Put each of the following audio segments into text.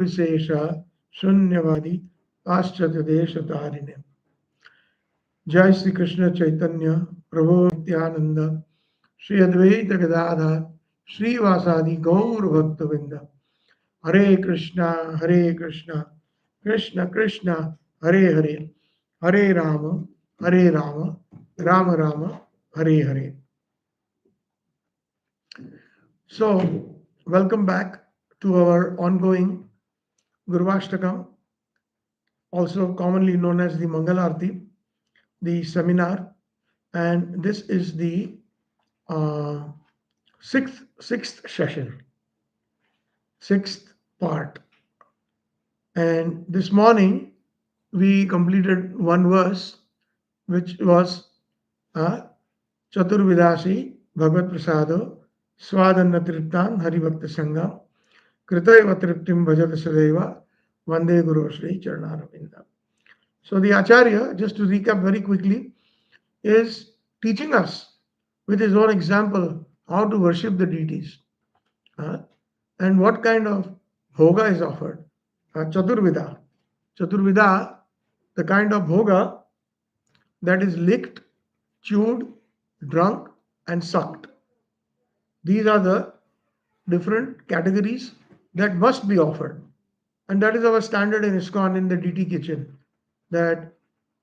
Vishesha Shunyavadi Paschatya Desha Tarine. Jai Sri Krishna Chaitanya Prabhu Nityananda Shri Advaita Gadadhar Shri Vasadi Gaur Bhaktavinda. Hare Krishna, Krishna Krishna, Hare Hare, Hare Rama, Rama Rama, Hare Hare. So, welcome back to our ongoing Guruvashtakam, also commonly known as the Mangalarti, the seminar, and this is the uh, sixth session, sixth part. And this morning we completed one verse, which was Chaturvidasi Bhagavad Prasado Swadanna Triptan Hari Bhakta Sangha Kritaiva Triptim Bhajata Sadeva Vande Guru Shri Charnaravinda. So the Acharya, just to recap very quickly, is teaching us with his own example how to worship the deities and what kind of bhoga is offered. Chaturvida. Chaturvida, the kind of bhoga that is licked, chewed, drunk, and sucked. These are the different categories that must be offered. And that is our standard in ISKCON in the deity kitchen, that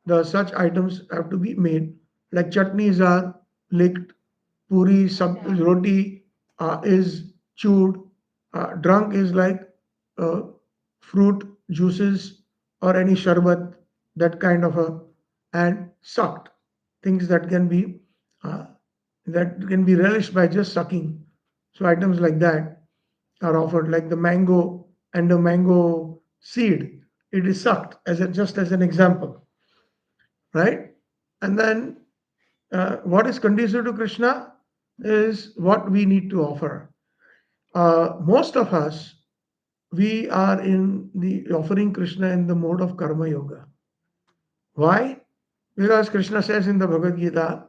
the such items have to be made. Like chutneys are licked, puri, roti is chewed, drunk is like fruit juices or any sharbat, that kind of a, and sucked, things uh, that can be relished by just sucking. So items like that are offered, like the mango and the mango seed. It is sucked just as an example, right? And then what is conducive to Krishna is what we need to offer. Most of us, we are in the offering Krishna in the mode of karma yoga. Why? Because Krishna says in the Bhagavad Gita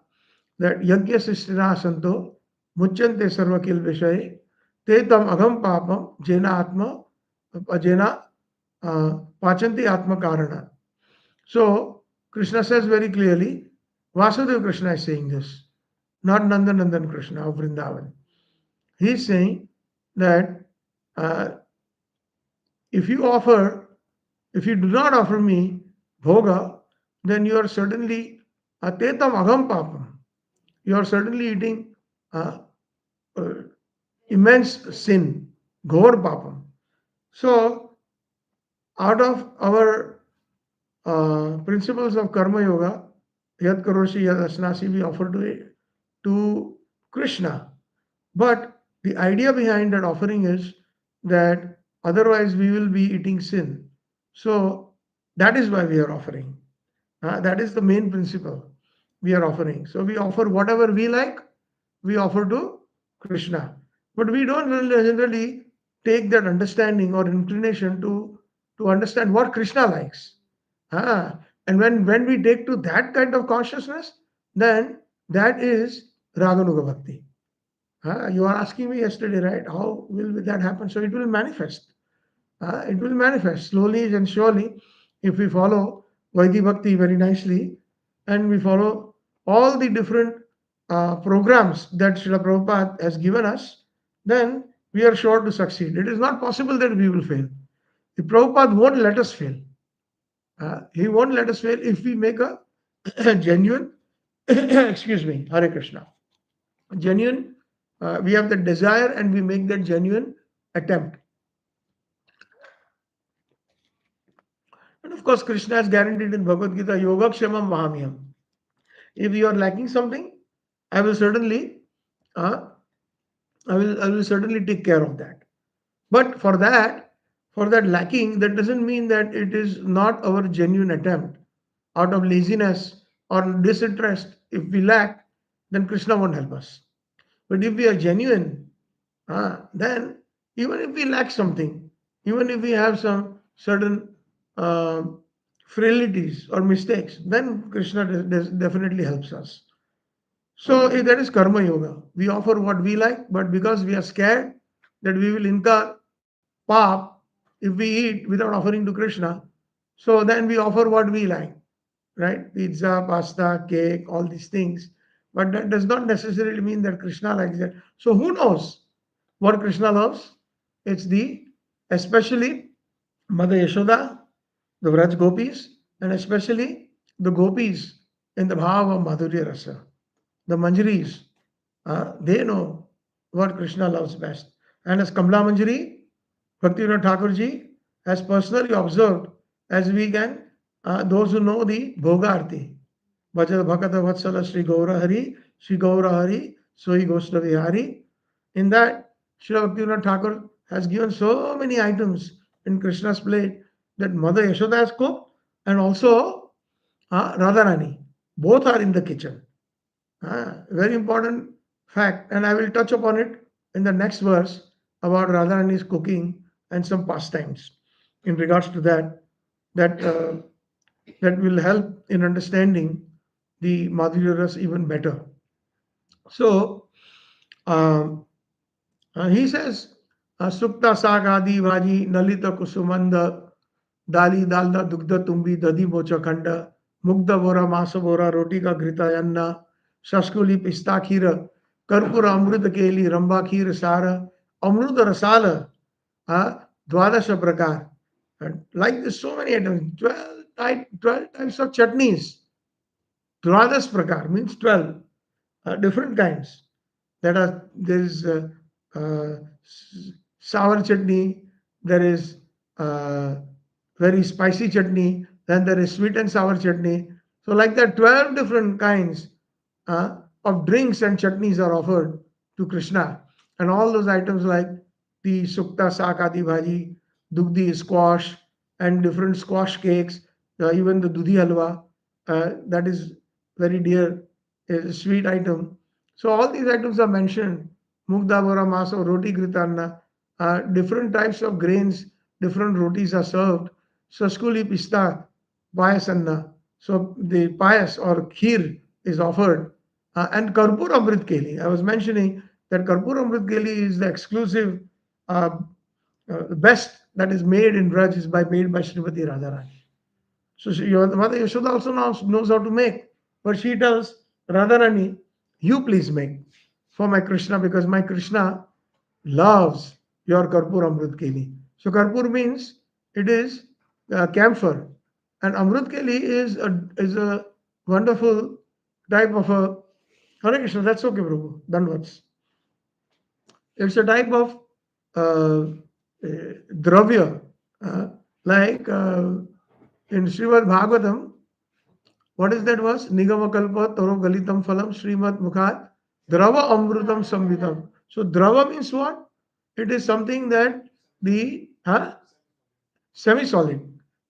that yajna sistina santo muchyante sarva kil vishaye te tam agham papam jena pachanti atma karana. So Krishna says very clearly, Vasudeva Krishna is saying this, not Nandanandan Krishna of Vrindavan. He is saying that uh, if you do not offer me bhoga, then you are certainly tetam agham papam. You are certainly eating immense sin, ghor papam. So, out of our principles of karma yoga, yad karoshi yad asnasi, we offer to Krishna. But the idea behind that offering is that otherwise we will be eating sin. So that is why we are offering. That is the main principle we are offering. So we offer whatever we like, we offer to Krishna. But we don't really generally take that understanding or inclination to understand what Krishna likes. And when we take to that kind of consciousness, then that is Raganuga Bhakti. You are asking me yesterday, right? How will that happen? So it will manifest. It will manifest slowly and surely if we follow Vaidhi Bhakti very nicely and we follow all the different programs that Srila Prabhupada has given us, then we are sure to succeed. It is not possible that we will fail. The Prabhupada won't let us fail. He won't let us fail if we make a genuine, excuse me, Hare Krishna, genuine, we have the desire and we make that genuine attempt. And of course, Krishna has guaranteed in Bhagavad Gita, Yogakshamam Mahamyam. If you are lacking something, I will certainly, I will certainly take care of that. But for that lacking, that doesn't mean that it is not our genuine attempt. Out of laziness or disinterest, if we lack, then Krishna won't help us. But if we are genuine, then even if we lack something, even if we have some certain uh, frailties or mistakes, then Krishna definitely helps us. So that is karma yoga. We offer what we like, but because we are scared that we will incur pap, if we eat without offering to Krishna, so then we offer what we like, right? Pizza, pasta, cake, all these things. But that does not necessarily mean that Krishna likes that. So who knows what Krishna loves? It's especially Mother Yashoda, the Vraj gopis, and especially the gopis in the bhava of Madhurya Rasa. The Manjaris, they know what Krishna loves best. And as Kamla Manjari, Bhaktivinoda Thakurji has personally observed, as we can, those who know the Bhogarti. Bhajat Bhakata Vatsala Sri Gaura Hari, Soi Gosla Vihari. In that, Sri Bhaktivinoda Thakur has given so many items in Krishna's plate that Mother Yashoda has cooked and also Radharani. Both are in the kitchen. Very important fact, and I will touch upon it in the next verse about Radharani's cooking and some pastimes in regards to that that will help in understanding the Madhurya Ras even better. So he says, Sukta Sagadi Vaji Nalita Kusumanda Dali Dalda Dugda Tumbi Dadi Mocha Khanda Mugda Bora Masa Bora Roti Ka Grita Yanna Shaskuli Pista Khira Karpura Amrut Keli Ramba Khir Sara Amrut Rasala Dwadasha Prakar. And like this, so many items, 12 types of chutneys. Dwadas Prakar means 12 different kinds. There is sour chutney, there is very spicy chutney, then there is sweet and sour chutney. So like that, 12 different kinds of drinks and chutneys are offered to Krishna. And all those items like the sukta sakadi bhaji, dugdi squash, and different squash cakes, even the dudhi halwa, that is very dear, is a sweet item. So all these items are mentioned. Mugda bora masa, roti gritanna, different types of grains, different rotis are served. Saskuli pista, payasanna. So the payas or kheer is offered. And Karpur Amrit Keli. I was mentioning that Karpur Amrit Keli is the exclusive best that is made in Raj is made by Srimati Radharani. So your mother Yashoda also knows how to make. But she tells Radharani, you please make for my Krishna because my Krishna loves your Karpur Amrit Keli. So Karpur means it is camphor. And Amrit Keli is a wonderful type of a Hare Krishna, that's okay, Prabhu. Danvats. It's a type of dravya, like in Srimad Bhagavatam. What is that verse? Nigama kalpa taro galitam phalam Srimad Mukhat drava amrutam samvitam. So drava means what? It is something that the semi-solid,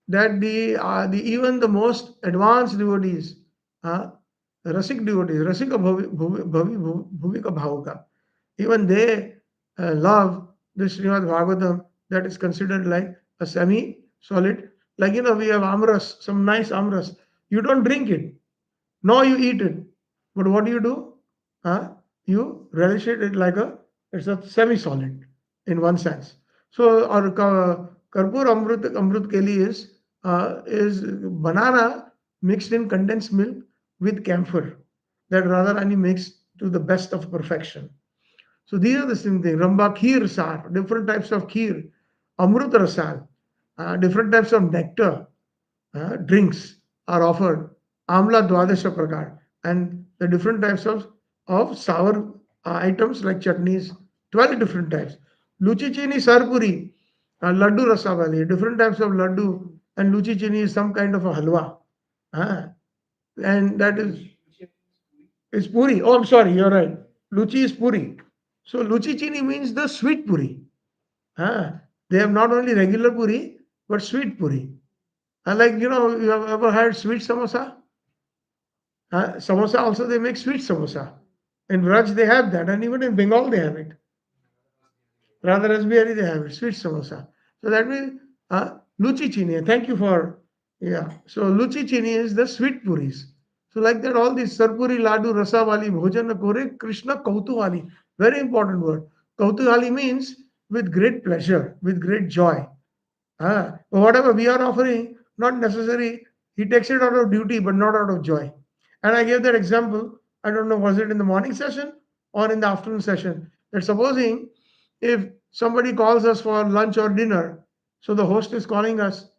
that the even the most advanced devotees, rasik devotees, rasika bhuvika bhavaka, even they love this Srimad Bhagavatam that is considered like a semi-solid. Like, we have amras, some nice amras. You don't drink it, nor you eat it. But what do? You relish it like it's a semi-solid in one sense. So, our Karpur Amrut Keli is banana mixed in condensed milk with camphor that Radharani makes to the best of perfection. So these are the same thing. Ramba kheer sar, different types of kheer, amrut rasal, different types of nectar, drinks are offered. Amla dwadasha prakar, and the different types of sour items like chutneys, 12 different types. Luchi chini sarpuri, laddu rasavali, different types of laddu, and luchi chini is some kind of a halwa. And that is puri. Oh, I'm sorry, you're right. Luchi is puri. So luchi chini means the sweet puri. They have not only regular puri, but sweet puri. Like, you have ever had sweet samosa? Samosa also, they make sweet samosa. In Raj they have that, and even in Bengal they have it. Rather Rasbihari they have it, sweet samosa. So that means luchi chini. Thank you for, So luchi chini is the sweet puris. So like that, all these sarpuri, ladu, rasavali, bhojana kore, Krishna kautuvali. Very important word. Kautuvali means with great pleasure, with great joy. Whatever we are offering, not necessary, he takes it out of duty, but not out of joy. And I gave that example. I don't know, was it in the morning session or in the afternoon session? That supposing if somebody calls us for lunch or dinner, so the host is calling us,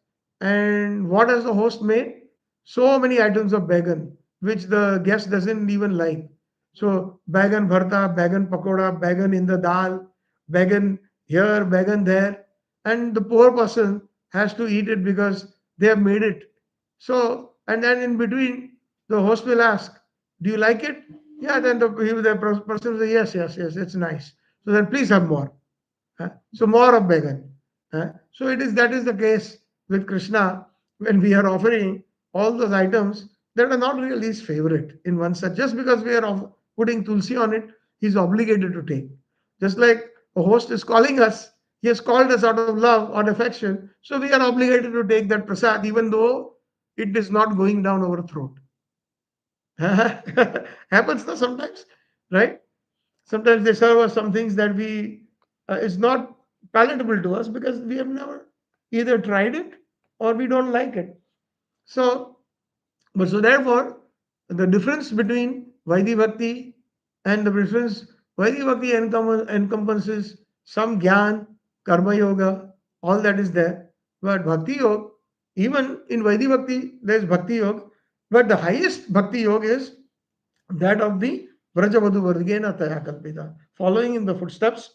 and what has the host made? So many items of bagan, which the guest doesn't even like. So bagan bharta, bagan pakoda, bagan in the dal, bagan here, bagan there, and the poor person has to eat it because they have made it. So, and then in between, the host will ask, "Do you like it?" Yeah, then the person will say, "Yes, yes, yes, it's nice." So then please have more. So more of begging. So it is that is the case with Krishna when we are offering all those items that are not really his favorite in one such. Just because we are putting tulsi on it, he's obligated to take. Just like a host is calling us, he has called us out of love or affection, so we are obligated to take that prasad, even though it is not going down our throat. Happens na sometimes, right? Sometimes they serve us some things that we is not palatable to us because we have never either tried it or we don't like it. So, but so therefore, the difference between Vaidhi Bhakti and the difference Vaidhi Bhakti encompasses some Gyan, Karma Yoga, all that is there. But Bhakti Yoga, even in Vaidhi Bhakti, there is Bhakti Yoga, but the highest Bhakti Yoga is that of the Vrajavadhu Vargena Taya Kalpita, following in the footsteps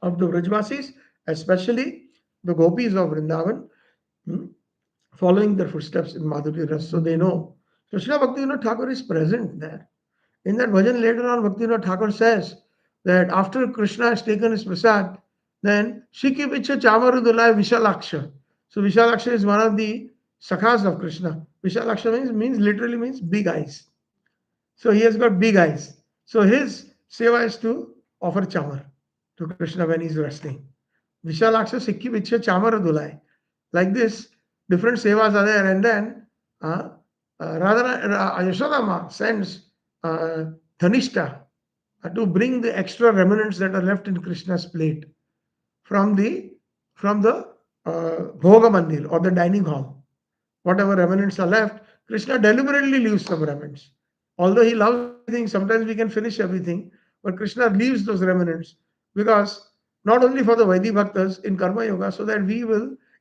of the Vrajvasis, especially the gopis of Vrindavan, hmm, following their footsteps in Madhurya Ras, so they know. Krishna Bhaktivinoda Thakur is present there. In that bhajan later on, Bhaktivinoda Thakur says that after Krishna has taken his prasad, then Shiki Picha Chamarudulai Vishalaksha. So Vishalaksha is one of the sakhas of Krishna. Vishalaksha means literally means big eyes. So he has got big eyes. So his seva is to offer chamar to Krishna when he's resting. Vishalaksha Sikki Vichya Chamar Dulai. Like this, different sevas are there. And then Yashodama sends uh, Dhanishta to bring the extra remnants that are left in Krishna's plate from the Bhoga Mandir or the dining hall. Whatever remnants are left, Krishna deliberately leaves some remnants. Although he loves everything, sometimes we can finish everything, but Krishna leaves those remnants because not only for the Vaidhi Bhaktas in Karma Yoga, so that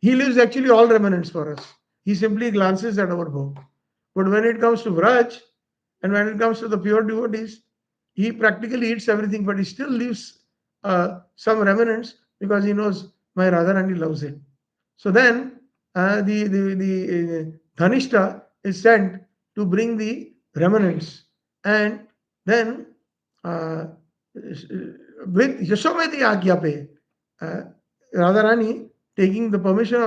he leaves actually all remnants for us. He simply glances at our bhog. But when it comes to Vraj and when it comes to the pure devotees, he practically eats everything, but he still leaves some remnants because he knows my Radharani loves it. So then the Dhanishta is sent to bring the remnants, and then uh, with Yashovati Agyape, uh, Radharani taking the permission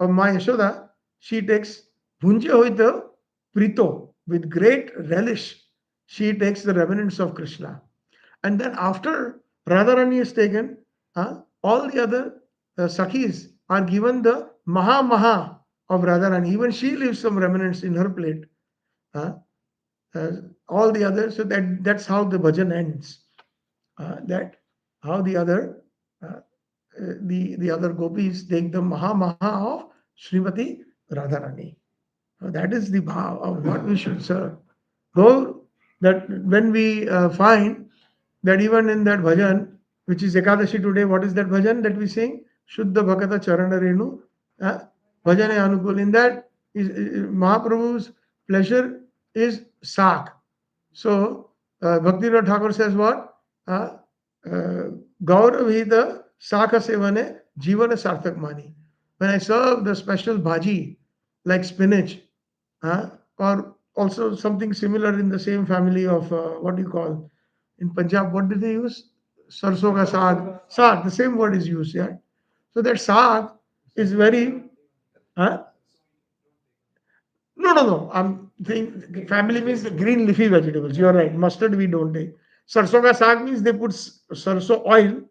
of my Yashoda, she takes Bhunja Hoita Prito with great relish. She takes the remnants of Krishna. And then after Radharani is taken, all the other Sakhis are given the Maha Maha of Radharani. Even she leaves some remnants in her plate. Uh, uh, all the others, so that's how the bhajan ends. That how uh, the other gopis take the Maha Maha of Srimati Radharani. That is the bhav of what we should serve. Though that when we find that even in that bhajan, which is Ekadashi today, what is that bhajan that we sing? Shuddha Bhakata Charana Renu, bhajane Anukul. In that, Mahaprabhu's pleasure is sak. So, Bhaktivinoda Thakur says what? Gauravhita Saka Sevane Jivana Sarthak Mani. When I serve the special bhaji, like spinach, or also something similar in the same family of what do you call in Punjab? What do they use? Sarso ka saag. Saag. The same word is used. Yeah. So that saag is very. Huh? No, no, no. I'm saying family means the green leafy vegetables. You're right. Mustard we don't take. Sarso ka saag means they put sarso oil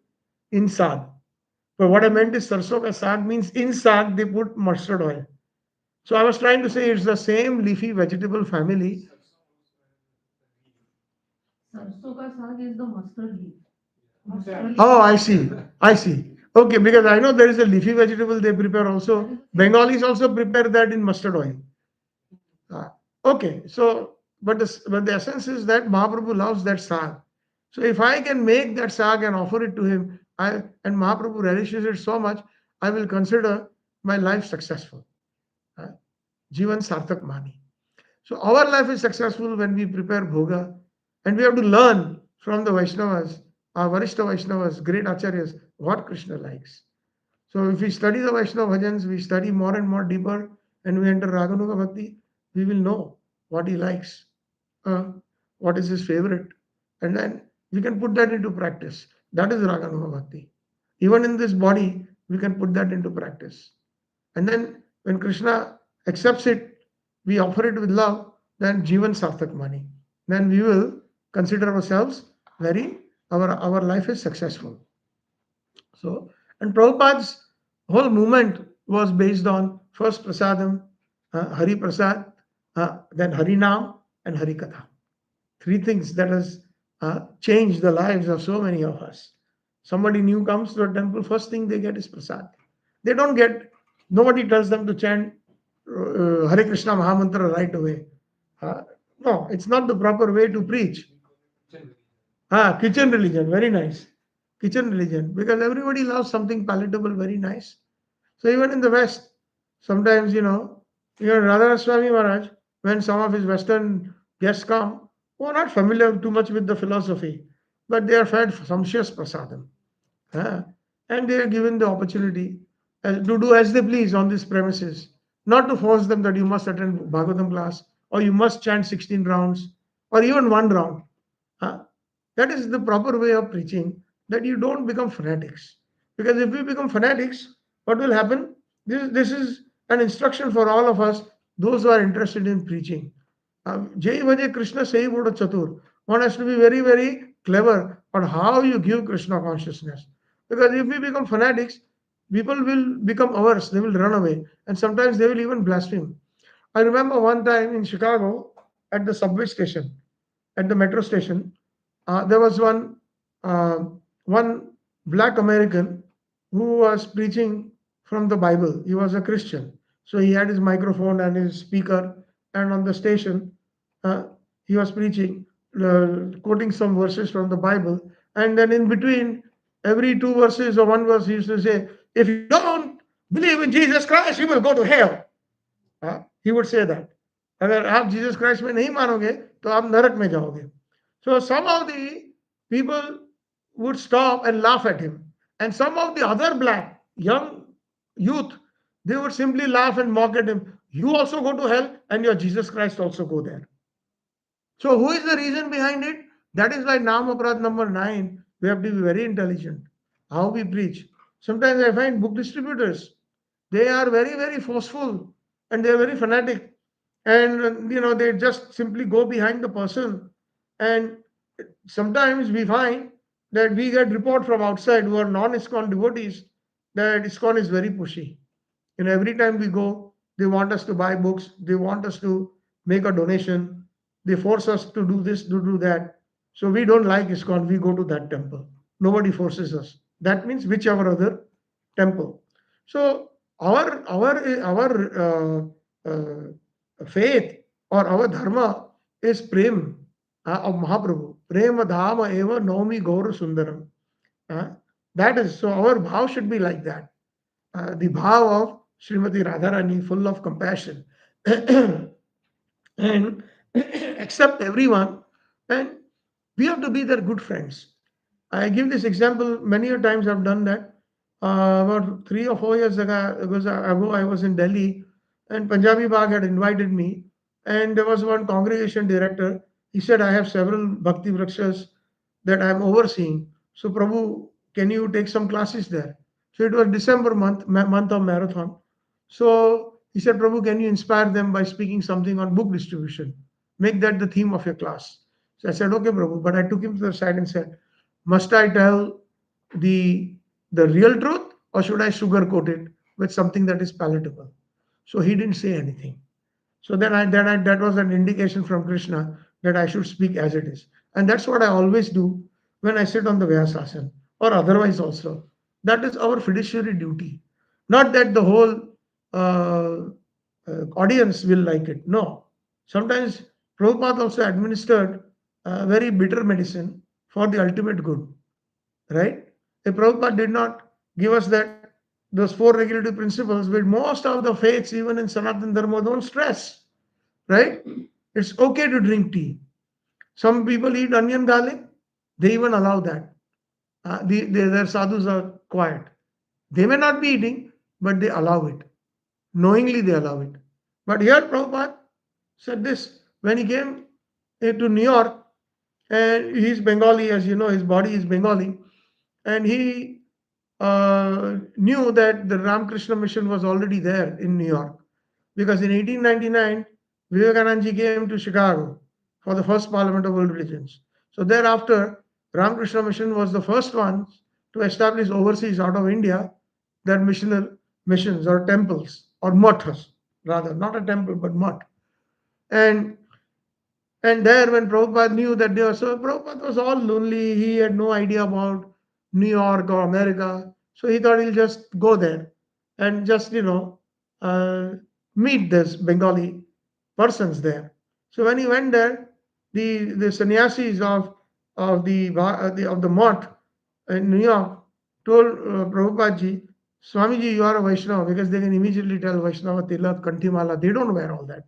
in saag. But what I meant is sarso ka saag means in saag they put mustard oil. So I was trying to say it's the same leafy vegetable family. Sarso ka saag is the mustard leaf. Oh, I see. I see. Okay, because I know there is a leafy vegetable they prepare also. Bengalis also prepare that in mustard oil. Okay, so but the essence is that Mahaprabhu loves that sag. So if I can make that sag and offer it to him, and Mahaprabhu relishes it so much, I will consider my life successful. Uh, Jivan Sarthak Mani. So our life is successful when we prepare bhoga, and we have to learn from the Vaishnavas, our Varishta Vaishnavas, great Acharyas, what Krishna likes. So if we study the Vaishnava bhajans, we study more and more deeper, and we enter Raganuga Bhakti, we will know what he likes, uh, what is his favorite, and then we can put that into practice. That is Raganuga Bhakti. Even in this body, we can put that into practice. And then when Krishna accepts it, we offer it with love, then Jivan Sarthak Mani. Then we will consider ourselves our life is successful. So, and Prabhupada's whole movement was based on first Prasadam, Hari Prasad, then Hari Nam, and Hari Katha. Three things that has changed the lives of so many of us. Somebody new comes to a temple, first thing they get is Prasad. They don't get, nobody tells them to chant Hare Krishna Mahamantra right away. No, it's not the proper way to preach. Kitchen religion, very nice. Kitchen religion, because everybody loves something palatable, very nice. So even in the West, sometimes, Radha Swami Maharaj, when some of his Western guests come, who are not familiar too much with the philosophy, but they are fed sumptuous prasadam. Ah, and they are given the opportunity to do as they please on these premises, not to force them that you must attend Bhagavatam class or you must chant 16 rounds or even one round. Ah, that is the proper way of preaching, that you don't become fanatics. Because if we become fanatics, what will happen? This is an instruction for all of us, those who are interested in preaching. Jai Bhaje Krishna Sai Boda Chatur. One has to be very, very clever on how you give Krishna consciousness. Because if we become fanatics, people will become averse, they will run away, and sometimes they will even blaspheme. I remember one time in Chicago at the subway station, at the metro station, there was uh, one black American who was preaching from the Bible. He was a Christian, so he had his microphone and his speaker, and on the station, uh, he was preaching, quoting some verses from the Bible, and then in between every two verses or one verse, he used to say, "If you don't believe in Jesus Christ, you will go to hell." He would say that. अगर आप Jesus Christ में नहीं मानोगे तो आप नरक में जाओगे. So some of the people would stop and laugh at him, and some of the other black young youth, they would simply laugh and mock at him. You also go to hell, and your Jesus Christ also go there. So who is the reason behind it? That is why Nam Aparad number 9, we have to be very intelligent. How we preach. Sometimes I find book distributors, they are very, very forceful and they are very fanatic. And they just simply go behind the person. And sometimes we find that we get report from outside who are non-ISKCON devotees that ISKCON is very pushy. Every time we go, they want us to buy books, they want us to make a donation, they force us to do this, to do that. So we don't like ISKCON, we go to that temple. Nobody forces us. That means whichever other temple. So our faith or our dharma is prem of Mahaprabhu. Prema dhama eva naumi gaura sundaram. That is, so our bhav should be like that. The bhav of Srimati Radharani, full of compassion and accept everyone, and we have to be their good friends. I give this example many a times. I've done that. About 3 or 4 years ago, I was in Delhi, and Punjabi Bagh had invited me, and there was one congregation director. He said, "I have several Bhakti Vrakshas that I am overseeing. So, Prabhu, can you take some classes there?" So it was December month of marathon. So he said, "Prabhu, can you inspire them by speaking something on book distribution? Make that the theme of your class." So I said, "Okay, Prabhu." But I took him to the side and said, "Must I tell the real truth, or should I sugarcoat it with something that is palatable?" So he didn't say anything. So that was an indication from Krishna that I should speak as it is. And that's what I always do when I sit on the Vyasasana or otherwise also. That is our fiduciary duty. Not that the whole audience will like it. No. Sometimes Prabhupada also administered very bitter medicine for the ultimate good. Right? If Prabhupada did not give us that those four regulative principles, which most of the faiths, even in Sanatana Dharma, don't stress. Right? It's okay to drink tea. Some people eat onion garlic, they even allow that. Their sadhus are quiet. They may not be eating, but they allow it. Knowingly, they allow it. But here, Prabhupada said this when he came to New York, and he's Bengali, as you know, his body is Bengali, and he knew that the Ramakrishna mission was already there in New York. Because in 1899, Vivekananda came to Chicago for the first Parliament of World Religions. So thereafter, Ramakrishna Mission was the first one to establish overseas out of India their missions or temples or mathas, rather, not a temple but math. And and there, when Prabhupada knew that they were so, Prabhupada was all lonely. He had no idea about New York or America. So he thought he'll just go there and just, uh, meet this Bengali persons there. So when he went there, the sannyasis of the mott in New York told Prabhupada ji, Swamiji, you are a Vaishnava, because they can immediately tell Vaishnava Tilak, Kantimala. They don't wear all that.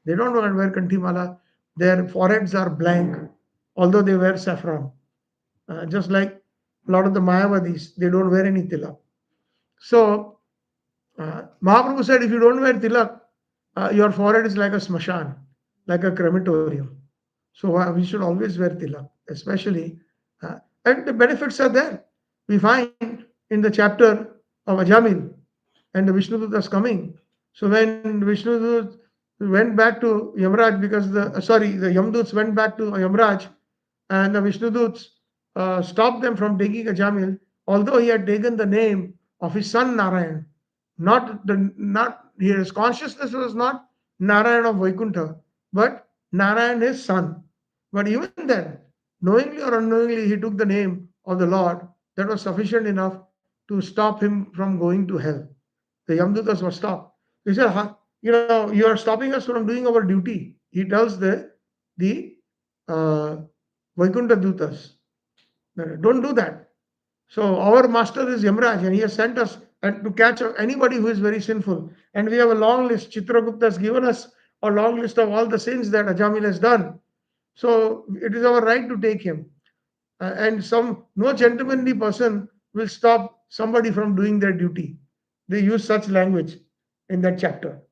They don't wear Kantimala. Their foreheads are blank, although they wear saffron. Just like a lot of the Mayavadis, they don't wear any tilak. So Mahaprabhu said, if you don't wear tilak, your forehead is like a smashan, like a crematorium. So we should always wear tilak, especially, and the benefits are there. We find in the chapter of Ajamil and the Vishnudutas coming. So when Vishnudut went back to Yamraj, because the Yamduts went back to Yamraj, and the Vishnuduts stopped them from taking Ajamil, although he had taken the name of his son Narayan. Not his consciousness was not Narayan of Vaikuntha, but Narayan his son. But even then, knowingly or unknowingly, he took the name of the Lord. That was sufficient enough to stop him from going to hell. The Yamdutas were stopped. He said, you are stopping us from doing our duty. He tells the uh, Vaikuntha Dutas, don't do that. So our master is Yamraj, and he has sent us and to catch anybody who is very sinful. And we have a long list. Chitragupta has given us a long list of all the sins that Ajamil has done. So it is our right to take him. And no gentlemanly person will stop somebody from doing their duty. They use such language in that chapter.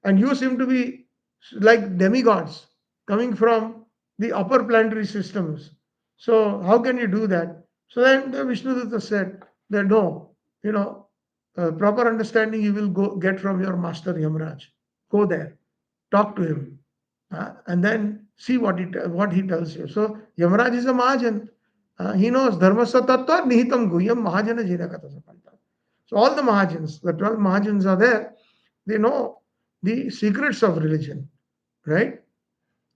And you seem to be like demigods coming from the upper planetary systems. So how can you do that? So then the Vishnudutta said that no, proper understanding you will get from your master Yamraj. Go there, talk to him, and then see what he tells you. So Yamraj is a Mahajan. He knows Dharmasya Tattva Nihitam Guyam Mahajana Jina Katha Sapanta. So all the Mahajans, the 12 Mahajans are there. They know the secrets of religion, right?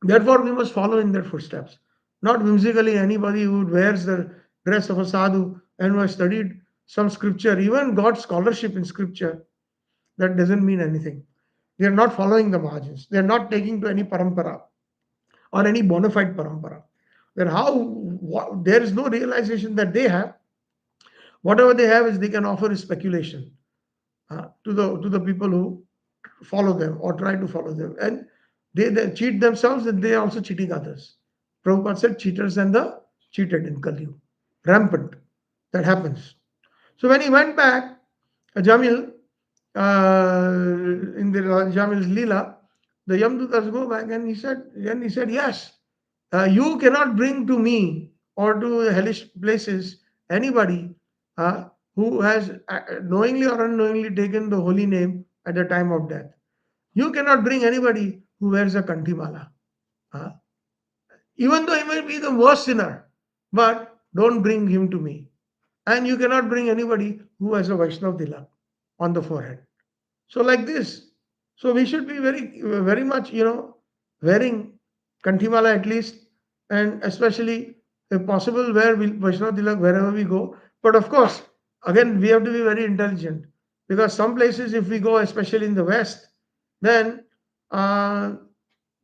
Therefore, we must follow in their footsteps. Not whimsically anybody who wears the dress of a sadhu and who has studied some scripture, even God's scholarship in scripture, that doesn't mean anything. They are not following the Mahajans. They are not taking to any parampara or any bona fide parampara. Then there is no realization that they have. Whatever they have is they can offer is speculation to the people who follow them or try to follow them. And they cheat themselves and they are also cheating others. Prabhupada said cheaters and the cheated in Kali Yuga. Rampant. That happens. So when he went back, Jamil, in the Jamil's Leela, the Yamdutas go back and he said, yes, you cannot bring to me or to the hellish places anybody who has knowingly or unknowingly taken the holy name at the time of death. You cannot bring anybody who wears a kantimala. Uh, Even though he may be the worst sinner, but don't bring him to me. And you cannot bring anybody who has a Vaishnav tilak on the forehead. So like this. So we should be very much, wearing kantimala at least, and especially if possible wear Vaishnav tilak wherever we go. But of course, again, we have to be very intelligent, because some places, if we go, especially in the West, then uh,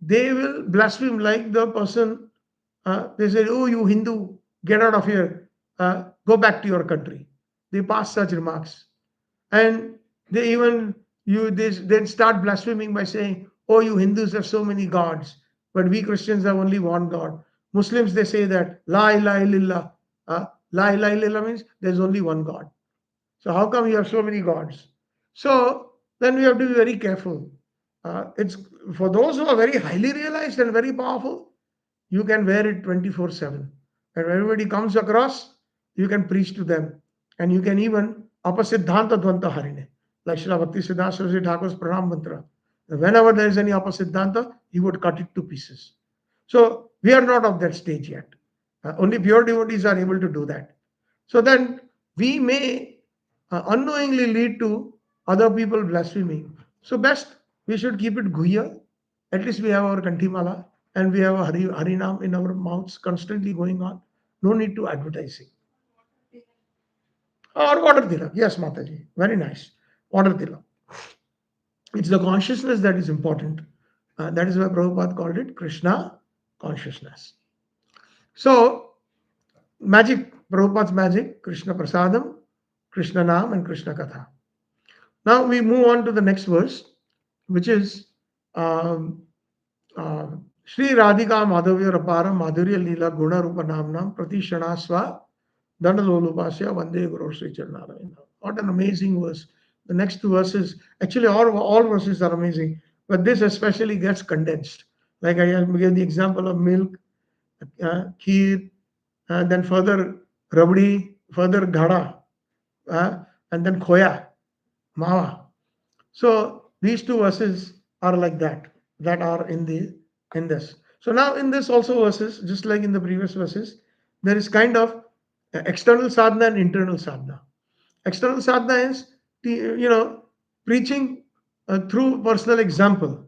they will blaspheme like the person. They say, "Oh, you Hindu, get out of here, go back to your country." They pass such remarks, and they even you they then start blaspheming by saying, "Oh, you Hindus have so many gods, but we Christians have only one God." Muslims, they say that la ilaha illallah. La ilaha illallah means there's only one God. So how come you have so many gods? So then we have to be very careful. It's for those who are very highly realized and very powerful, you can wear it 24/7. And when everybody comes across, you can preach to them. And you can even apasiddhanta dvanta harine. Like Srila Bhakti Siddhanta Saraswati Thakur's Pranam Mantra. Whenever there is any apasiddhanta, he would cut it to pieces. So we are not of that stage yet. Only pure devotees are able to do that. So then we may unknowingly lead to other people blaspheming. So best we should keep it guhya. At least we have our kantimala and we have a harinam in our mouths constantly going on. No need to advertising. Or water tilak. Yes, Mataji. Very nice. Water tilak. It's the consciousness that is important. That is why Prabhupada called it Krishna consciousness. So, magic, Prabhupada's magic, Krishna Prasadam, Krishna Nam, and Krishna Katha. Now we move on to the next verse, which is Sri Radhika Madhavya Rapara Madhurya Lila Guna Rupa Namnam Pratishana Swa Dandalolupasya Vande Guru Sri Charnaravinda. What an amazing verse. The next two verses, actually all verses are amazing, but this especially gets condensed. Like I gave the example of milk, kheer, then further rabdi, further ghada, and then khoya, mawa. So these two verses are like that are in this. So now in this also verses, just like in the previous verses, there is kind of external sadhana and internal sadhana. External sadhana is preaching through personal example.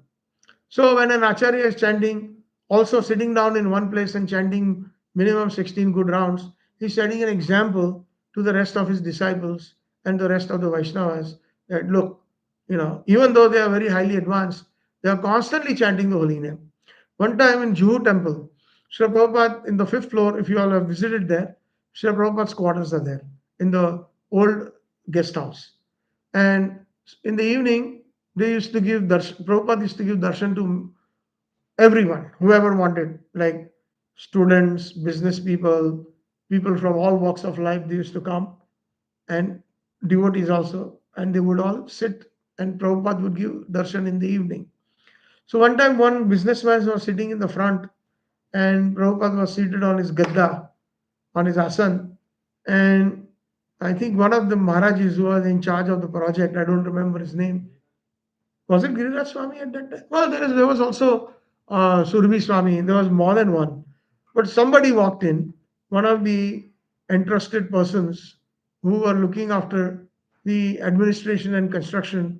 So when an acharya is chanting, also sitting down in one place and chanting minimum 16 good rounds, he's setting an example to the rest of his disciples and the rest of the Vaishnavas that look, even though they are very highly advanced, they are constantly chanting the holy name. One time in Juhu temple, Srila Prabhupada in the fifth floor, if you all have visited there, Srila Prabhupada's quarters are there in the old guest house. And in the evening, they used to give darshan, Prabhupada used to give darshan to everyone, whoever wanted, like students, business people, people from all walks of life, they used to come, and devotees also, and they would all sit, and Prabhupada would give darshan in the evening. So one time, one businessman was sitting in the front, and Prabhupada was seated on his gadda, on his asan, and I think one of the Maharajis who was in charge of the project, I don't remember his name. Was it Giriraj Swami at that time? Well, there was also Surabhi Swami. There was more than one. But somebody walked in, one of the entrusted persons who were looking after the administration and construction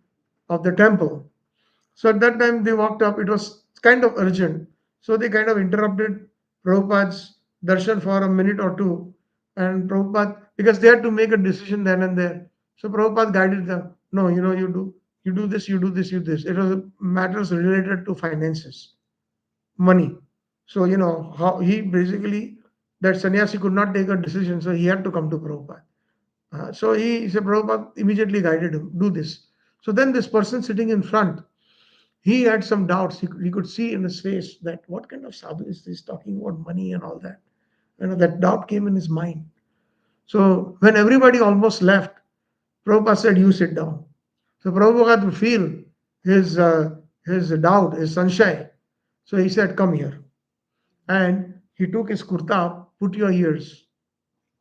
of the temple. So at that time they walked up. It was kind of urgent. So they kind of interrupted Prabhupada's darshan for a minute or two. And Prabhupada, because they had to make a decision then and there. So Prabhupada guided them. No, you do this, you do this, you do this. It was matters related to finances, money. So, how he basically, that sannyasi could not take a decision. So he had to come to Prabhupada. So he said, Prabhupada immediately guided him, do this. So then this person sitting in front, he had some doubts. He could see in his face that what kind of sadhu is this talking about money and all that. That doubt came in his mind. So when everybody almost left, Prabhupada said, you sit down. So Prabhupada could feel his doubt, his sanshaya. So he said, come here. And he took his kurta, put your ears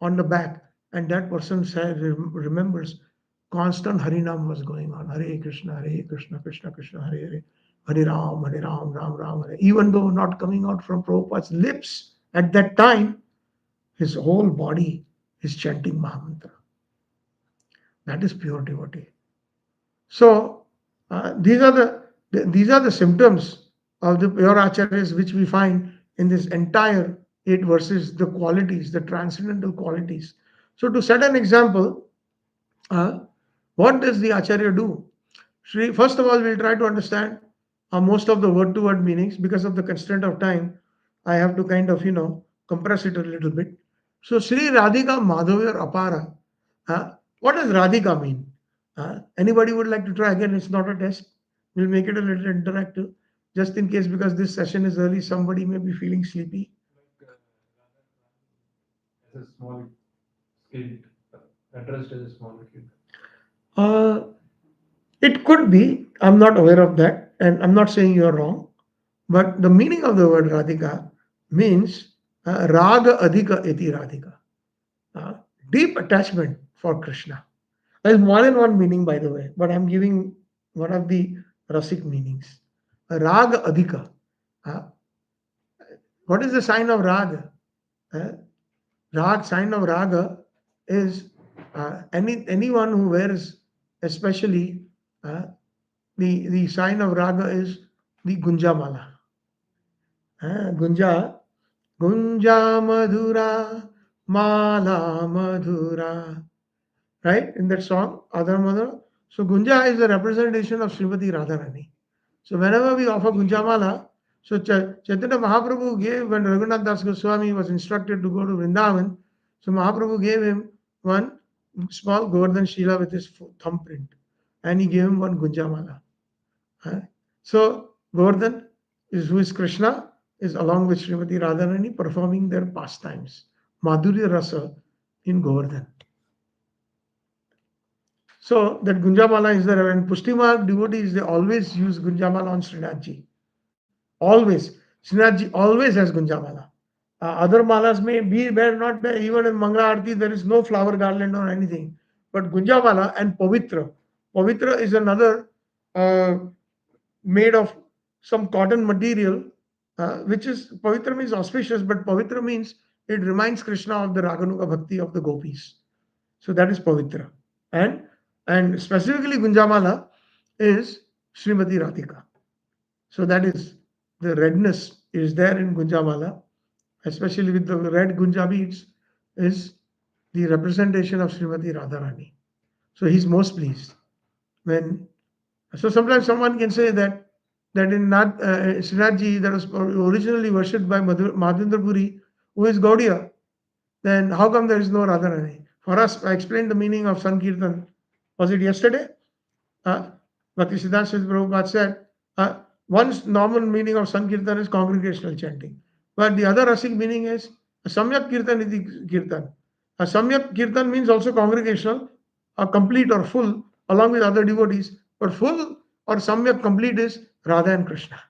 on the back. And that person said, remembers constant Harinam was going on. Hare Krishna, Krishna Krishna, Hare Hare. Hare Ram, Ram Ram, Hare. Even though not coming out from Prabhupada's lips at that time, his whole body is chanting Mahamantra. That is pure devotee. So these are the symptoms of the pure acharyas which we find in this entire 8 verses, the qualities, the transcendental qualities. So to set an example, what does the Acharya do? First of all, we'll try to understand most of the word to word meanings. Because of the constraint of time, I have to kind of, compress it a little bit. So, Sri Radhika Madhavya Apara. What does Radhika mean? Anybody would like to try? Again, it's not a test. We'll make it a little interactive, just in case, because this session is early, somebody may be feeling sleepy. As a small kid, addressed as a small kid. It could be. I'm not aware of that, and I'm not saying you're wrong. But the meaning of the word Radhika means Raga Adhika Iti Radhika. Uh, Deep attachment for Krishna. There's more than one meaning, by the way, but I'm giving one of the Rasik meanings. Raga Adhika. Uh, what is the sign of Raga? Uh, Sign of Raga is anyone who wears, especially uh, the sign of Raga is the Gunjamala. Gunja, Gunja Madhura, Mala Madhura. Right? In that song, Adar Madhura. So Gunja is the representation of Srimati Radharani. So whenever we offer Gunja Mala, so Chaitanya Mahaprabhu gave, when Raghunath Das Goswami was instructed to go to Vrindavan, so Mahaprabhu gave him one small Govardhan Shila with his thumbprint, and he gave him one Gunja Mala. So Govardhan who is Krishna, is along with Srimati Radharani performing their pastimes, Madhurya Rasa in Govardhan. So that Gunjamala is there, and Pushtimarg devotees, they always use Gunjamala on Srinathji. Always. Srinathji always has Gunjamala. Other malas may be, may not be, even in Mangala Arati, there is no flower garland or anything. But Gunjamala and Pavitra. Pavitra is another made of some cotton material, which is, Pavitra means auspicious, but Pavitra means it reminds Krishna of the Raganuga Bhakti of the gopis. So that is Pavitra. And specifically Gunjamala is Srimati Radhika. So that is, the redness is there in Gunjamala, especially with the red Gunja beads, is the representation of Srimati Radharani. So he's most pleased when. So sometimes someone can say that in Srinathji, that was originally worshipped by Madhvendra Puri, who is Gaudiya, then how come there is no Radharani? For us, I explained the meaning of Sankirtan. Was it yesterday? Bhakti Siddhanta Prabhupada said, one normal meaning of Sankirtan is congregational chanting. But the other Rasik meaning is Samyak Kirtan iti Kirtan. A Samyak Kirtan means also congregational, complete or full, along with other devotees. But full or Samyak complete is Radha and Krishna.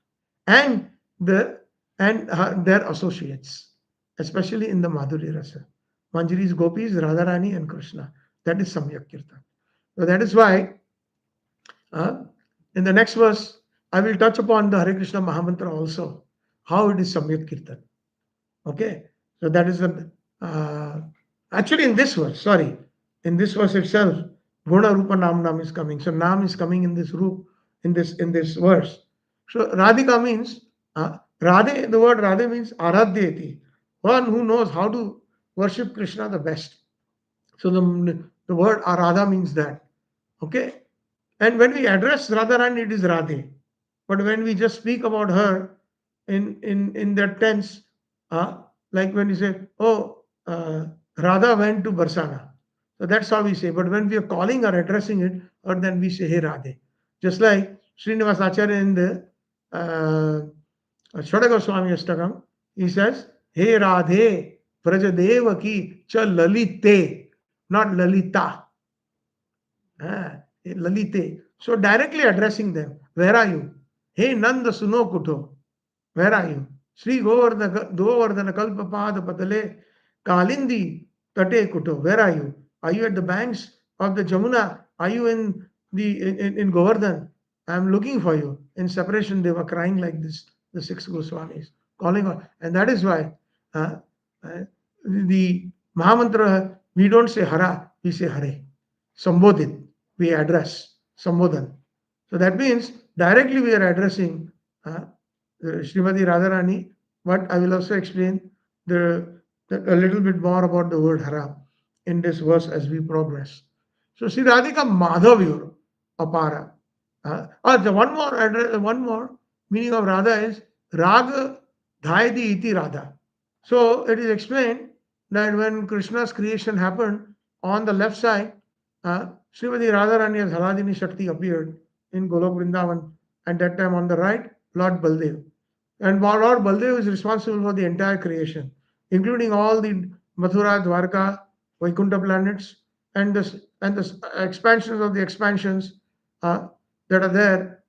And their associates, especially in the Madhuri Rasa. Manjari's gopis, Radharani and Krishna. That is Samyak Kirtan. So that is why in the next verse, I will touch upon the Hare Krishna Mahamantra also, how it is Samyak Kirtan. Okay, so that is the actually in this verse, in this verse itself, Guna Rupa Nam is coming. So Nam is coming in this roop, in this verse. So Radhika means Radhe. The word Radhe means Aradhyeti, one who knows how to worship Krishna the best. So the word Aradha means that. Okay, and when we address Radharani, it is Radhe. But when we just speak about her in that tense, like when you say, oh, Radha went to Barsana. So that's how we say. But when we are calling or addressing it, or then we say, hey Radhe. Just like Srinivas Acharya in the Acharya Swami Ashtakam, he says, hey Radhe, Vrajadevaki cha Lalite, not Lalita. Lalite. So directly addressing them. Where are you? Hey Nanda Suno Kuto. Where are you? Sri Govardhana Kalpapad Patale Kalindi Tate Kuto. Where are you? Are you at the banks of the Jamuna? Are you in Govardhan? I am looking for you. In separation, they were crying like this, the six Goswamis, calling on. And that is why the Mahamantra, we don't say Hara, we say Hare. Sambodhit, we address, Sambodhan. So that means directly we are addressing Srimati Radharani, but I will also explain a little bit more about the word Hara in this verse as we progress. So Sri Radhika Madhavyur Apara. The one more meaning of Radha is Raga Dhayati Iti Radha. So it is explained that when Krishna's creation happened, on the left side, Srimati Radharani as Haladini Shakti appeared in Golok Vrindavan. And that time on the right, Lord Baldev. And Lord Baldev is responsible for the entire creation, including all the Mathura, Dwarka, Vaikuntha planets, and the expansions of the expansions that are there,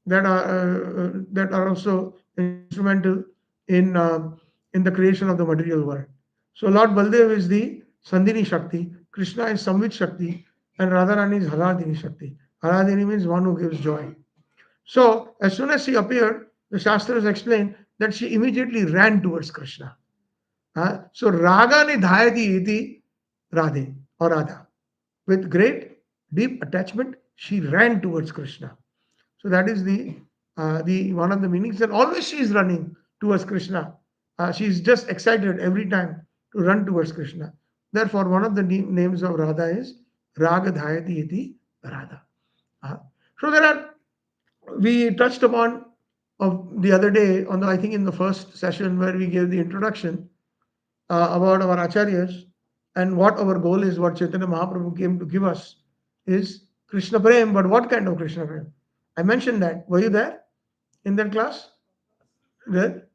that are also instrumental in the creation of the material world. So Lord Baldev is the Sandhini Shakti, Krishna is Samvit Shakti, and Radharani is Haladini Shakti. Haladini means one who gives joy. So as soon as she appeared, the Shastras explain that she immediately ran towards Krishna. So Raga ni dhayati iti Radhe or Radha. With great deep attachment, she ran towards Krishna. So that is the one of the meanings. And always she is running towards Krishna. She is just excited every time to run towards Krishna. Therefore, one of the names of Radha is Raga Dhayati iti Radha. So there are, we touched upon of the other day on the, I think in the first session where we gave the introduction about our acharyas and what our goal is, what Chaitanya Mahaprabhu came to give us is Krishna Prem. But what kind of Krishna Prem? I mentioned that. Were you there in that class? There?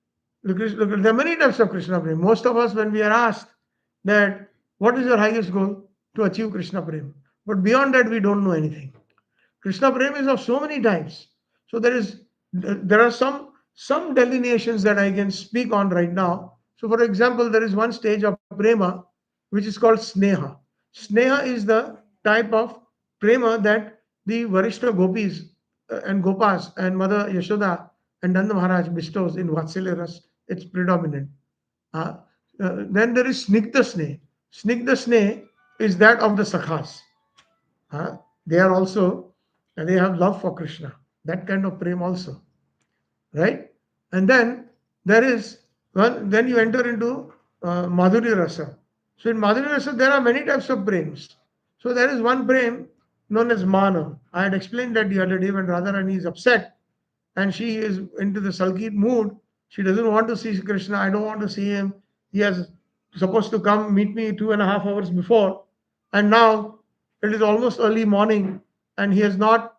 Look, there are many types of Krishna Prem. Most of us, when we are asked that what is your highest goal, to achieve Krishna Prem. But beyond that, we don't know anything. Krishna Prem is of so many types. So there are some delineations that I can speak on right now. So for example, there is one stage of prema which is called sneha. Sneha is the type of prema that the Varishta gopis and gopas and Mother Yashoda and Nanda Maharaj bestows in Vatsalya Ras. It's predominant. Then there is snigdha sneh. Snigdha sneh is that of the sakhas. They are also, and they have love for Krishna. That kind of prem also, right? And then there is, well, then you enter into Madhuri Rasa. So in Madhuri Rasa, there are many types of prems. So there is one prem known as Mana. I had explained that the other day when Radharani is upset and she is into the sulky mood. She doesn't want to see Krishna. I don't want to see him. He has supposed to come meet me 2.5 hours before. And now it is almost early morning and he has not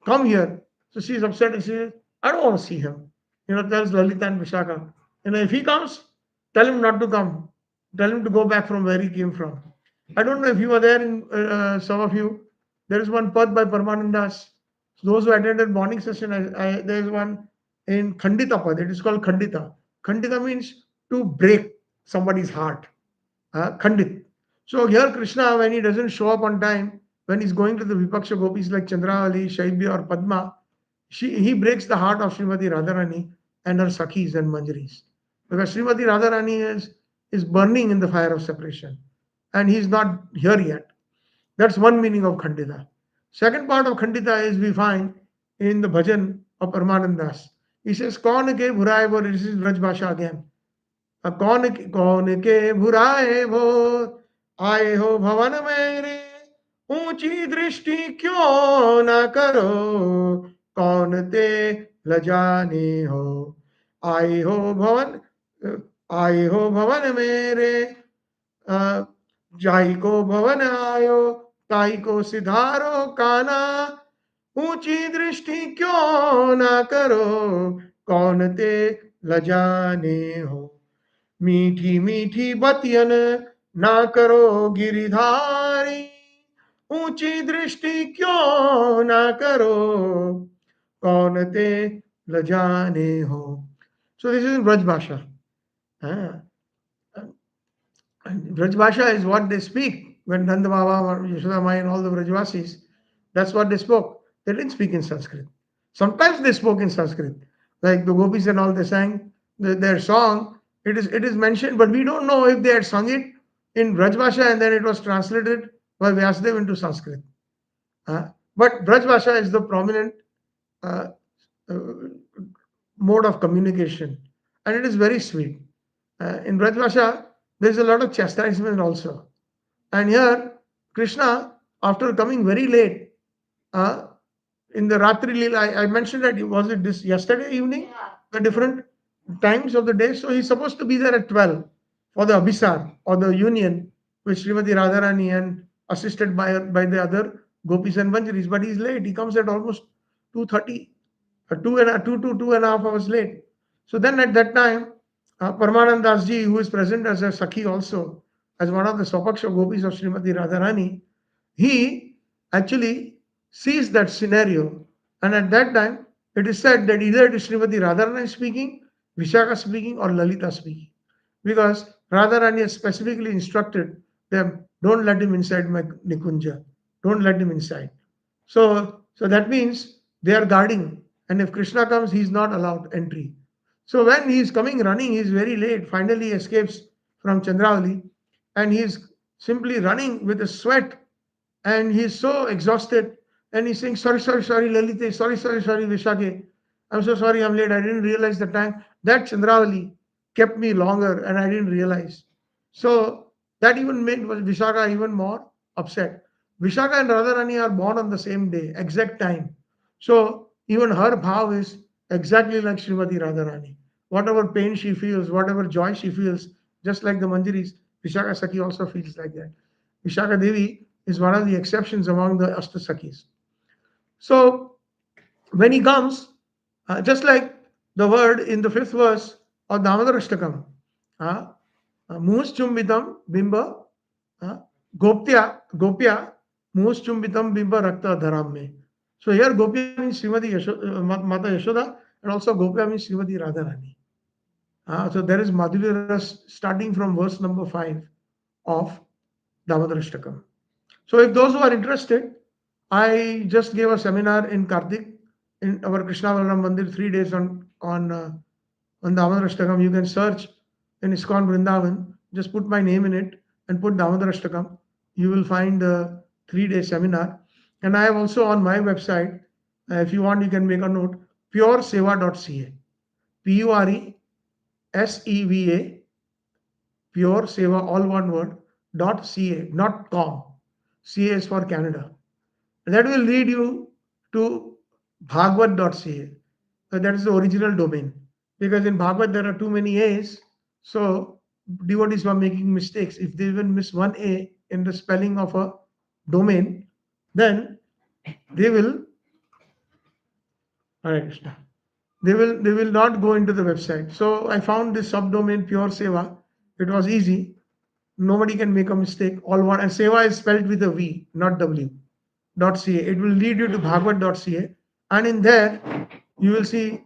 come here. So she is upset and she says, I don't want to see him. Tells Lalita and Vishaka. If he comes, tell him not to come. Tell him to go back from where he came from. I don't know if you were there in some of you. There is one pad by Paramanandas. Those who attended morning session, there is one in Khandita pad. It is called Khandita. Khandita means to break somebody's heart. Khandit. So here Krishna, when he doesn't show up on time, when he's going to the Vipaksha gopis like Chandravali, Shaibya or Padma, he breaks the heart of Srimati Radharani and her Sakhis and Manjaris. Because Srimati Radharani is burning in the fire of separation. And he's not here yet. That's one meaning of Khandita. Second part of Khandita is we find in the bhajan of Paramanandas. He says, Kaun ke bhuraye vor, this is Braj Bhasha again. कौन के बुराए भो आए हो भवन मेरे ऊंची दृष्टि क्यों ना करो कौन ते लजाने हो आए हो भवन मेरे जाई को भवन आयो ताई को सिधारो काना ऊंची दृष्टि क्यों ना करो कौन ते लजाने हो मीठी मीठी बतियन ना करो गिरिधारी ऊंची दृष्टि क्यों ना करो कौन ते लजाने हो. So this is in Braj Bhasha. Braj Bhasha is what they speak when Nanda Baba, Yashoda Mai and all the Brajvasis, that's what they spoke. They didn't speak in Sanskrit. Sometimes they spoke in Sanskrit. Like the gopis and all, they sang their song. It is mentioned, but we don't know if they had sung it in Braj Bhasha and then it was translated by Vyasadeva into Sanskrit. But Braj Bhasha is the prominent mode of communication, and it is very sweet. In Braj Bhasha, there is a lot of chastisement also. And here, Krishna after coming very late, in the Ratri Leela, I mentioned that, was it this yesterday evening? The different times of the day. So he's supposed to be there at 12 for the Abhisar or the union with Srimati Radharani and assisted by the other Gopis and Banjaris. But he's late. He comes at almost 2:30, 2.5 hours late. So then at that time, Paramanand Das ji, who is present as a Sakhi also, as one of the Swapaksha Gopis of Srimati Radharani, he actually sees that scenario. And at that time, it is said that either it is Srimati Radharani speaking, Vishaka speaking, or Lalita speaking. Because Radharani has specifically instructed them, don't let him inside my Nikunja. Don't let him inside. So that means they are guarding. And if Krishna comes, he is not allowed entry. So when he is coming running, he is very late. Finally, he escapes from Chandravali and he is simply running with a sweat and he is so exhausted and he's saying, sorry, Lalite, sorry, Vishake. I'm so sorry, I'm late. I didn't realize the time. That Chandravali kept me longer and I didn't realize. So that even made Vishaka even more upset. Vishaka and Radharani are born on the same day, exact time. So even her bhav is exactly like Srimati Radharani. Whatever pain she feels, whatever joy she feels, just like the Manjaris, Vishaka Sakhi also feels like that. Vishaka Devi is one of the exceptions among the Ashtasakhis. So when he comes, just like the word in the 5th verse of Damodarashtakam, Muschumbitam Bimba Gopya Muschumbitam Bimba Rakta Dharam. So here Gopya means Srimati Mata Yashoda, and also Gopya means Srimati Radharani. So there is Madhurya Ras starting from verse number 5 of Damodarashtakam. So if those who are interested, I just gave a seminar in Kartik in our Krishna Balaram Mandir, 3 days on Damodarashtakam. You can search in ISKCON Vrindavan, just put my name in it and put Damodarashtakam. You will find the 3-day seminar. And I have also on my website, if you want, you can make a note, pureseva.ca. PURESEVA, Pure Seva, all one word, .ca, not .com. CA is for Canada. That will lead you to Bhagavad.ca. That is the original domain. Because in Bhagavad there are too many A's, so devotees were making mistakes. If they even miss one A in the spelling of a domain, then they will, Hare Krishna, they will not go into the website. So I found this subdomain Pure Seva. It was easy. Nobody can make a mistake. All one, and Seva is spelled with a V, not W. .ca. It will lead you to Bhagavad.ca, and in there you will see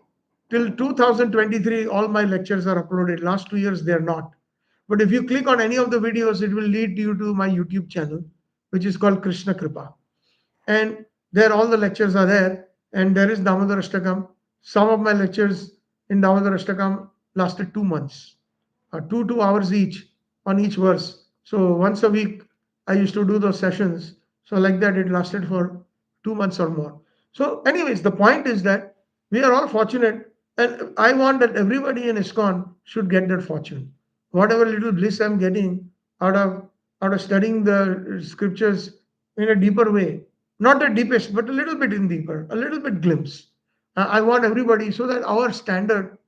till 2023 all my lectures are uploaded. Last 2 years they are not. But if you click on any of the videos, it will lead you to my YouTube channel, which is called Krishna Kripa. And there all the lectures are there, and there is Damodarashtakam. Some of my lectures in Damodarashtakam lasted 2 months, 2 hours each on each verse. So once a week I used to do those sessions. So like that, it lasted for 2 months or more. So anyways, the point is that we are all fortunate, and I want that everybody in ISKCON should get that fortune. Whatever little bliss I'm getting out of studying the scriptures in a deeper way, not the deepest, but a little bit in deeper, a little bit glimpse. I want everybody, so that our standard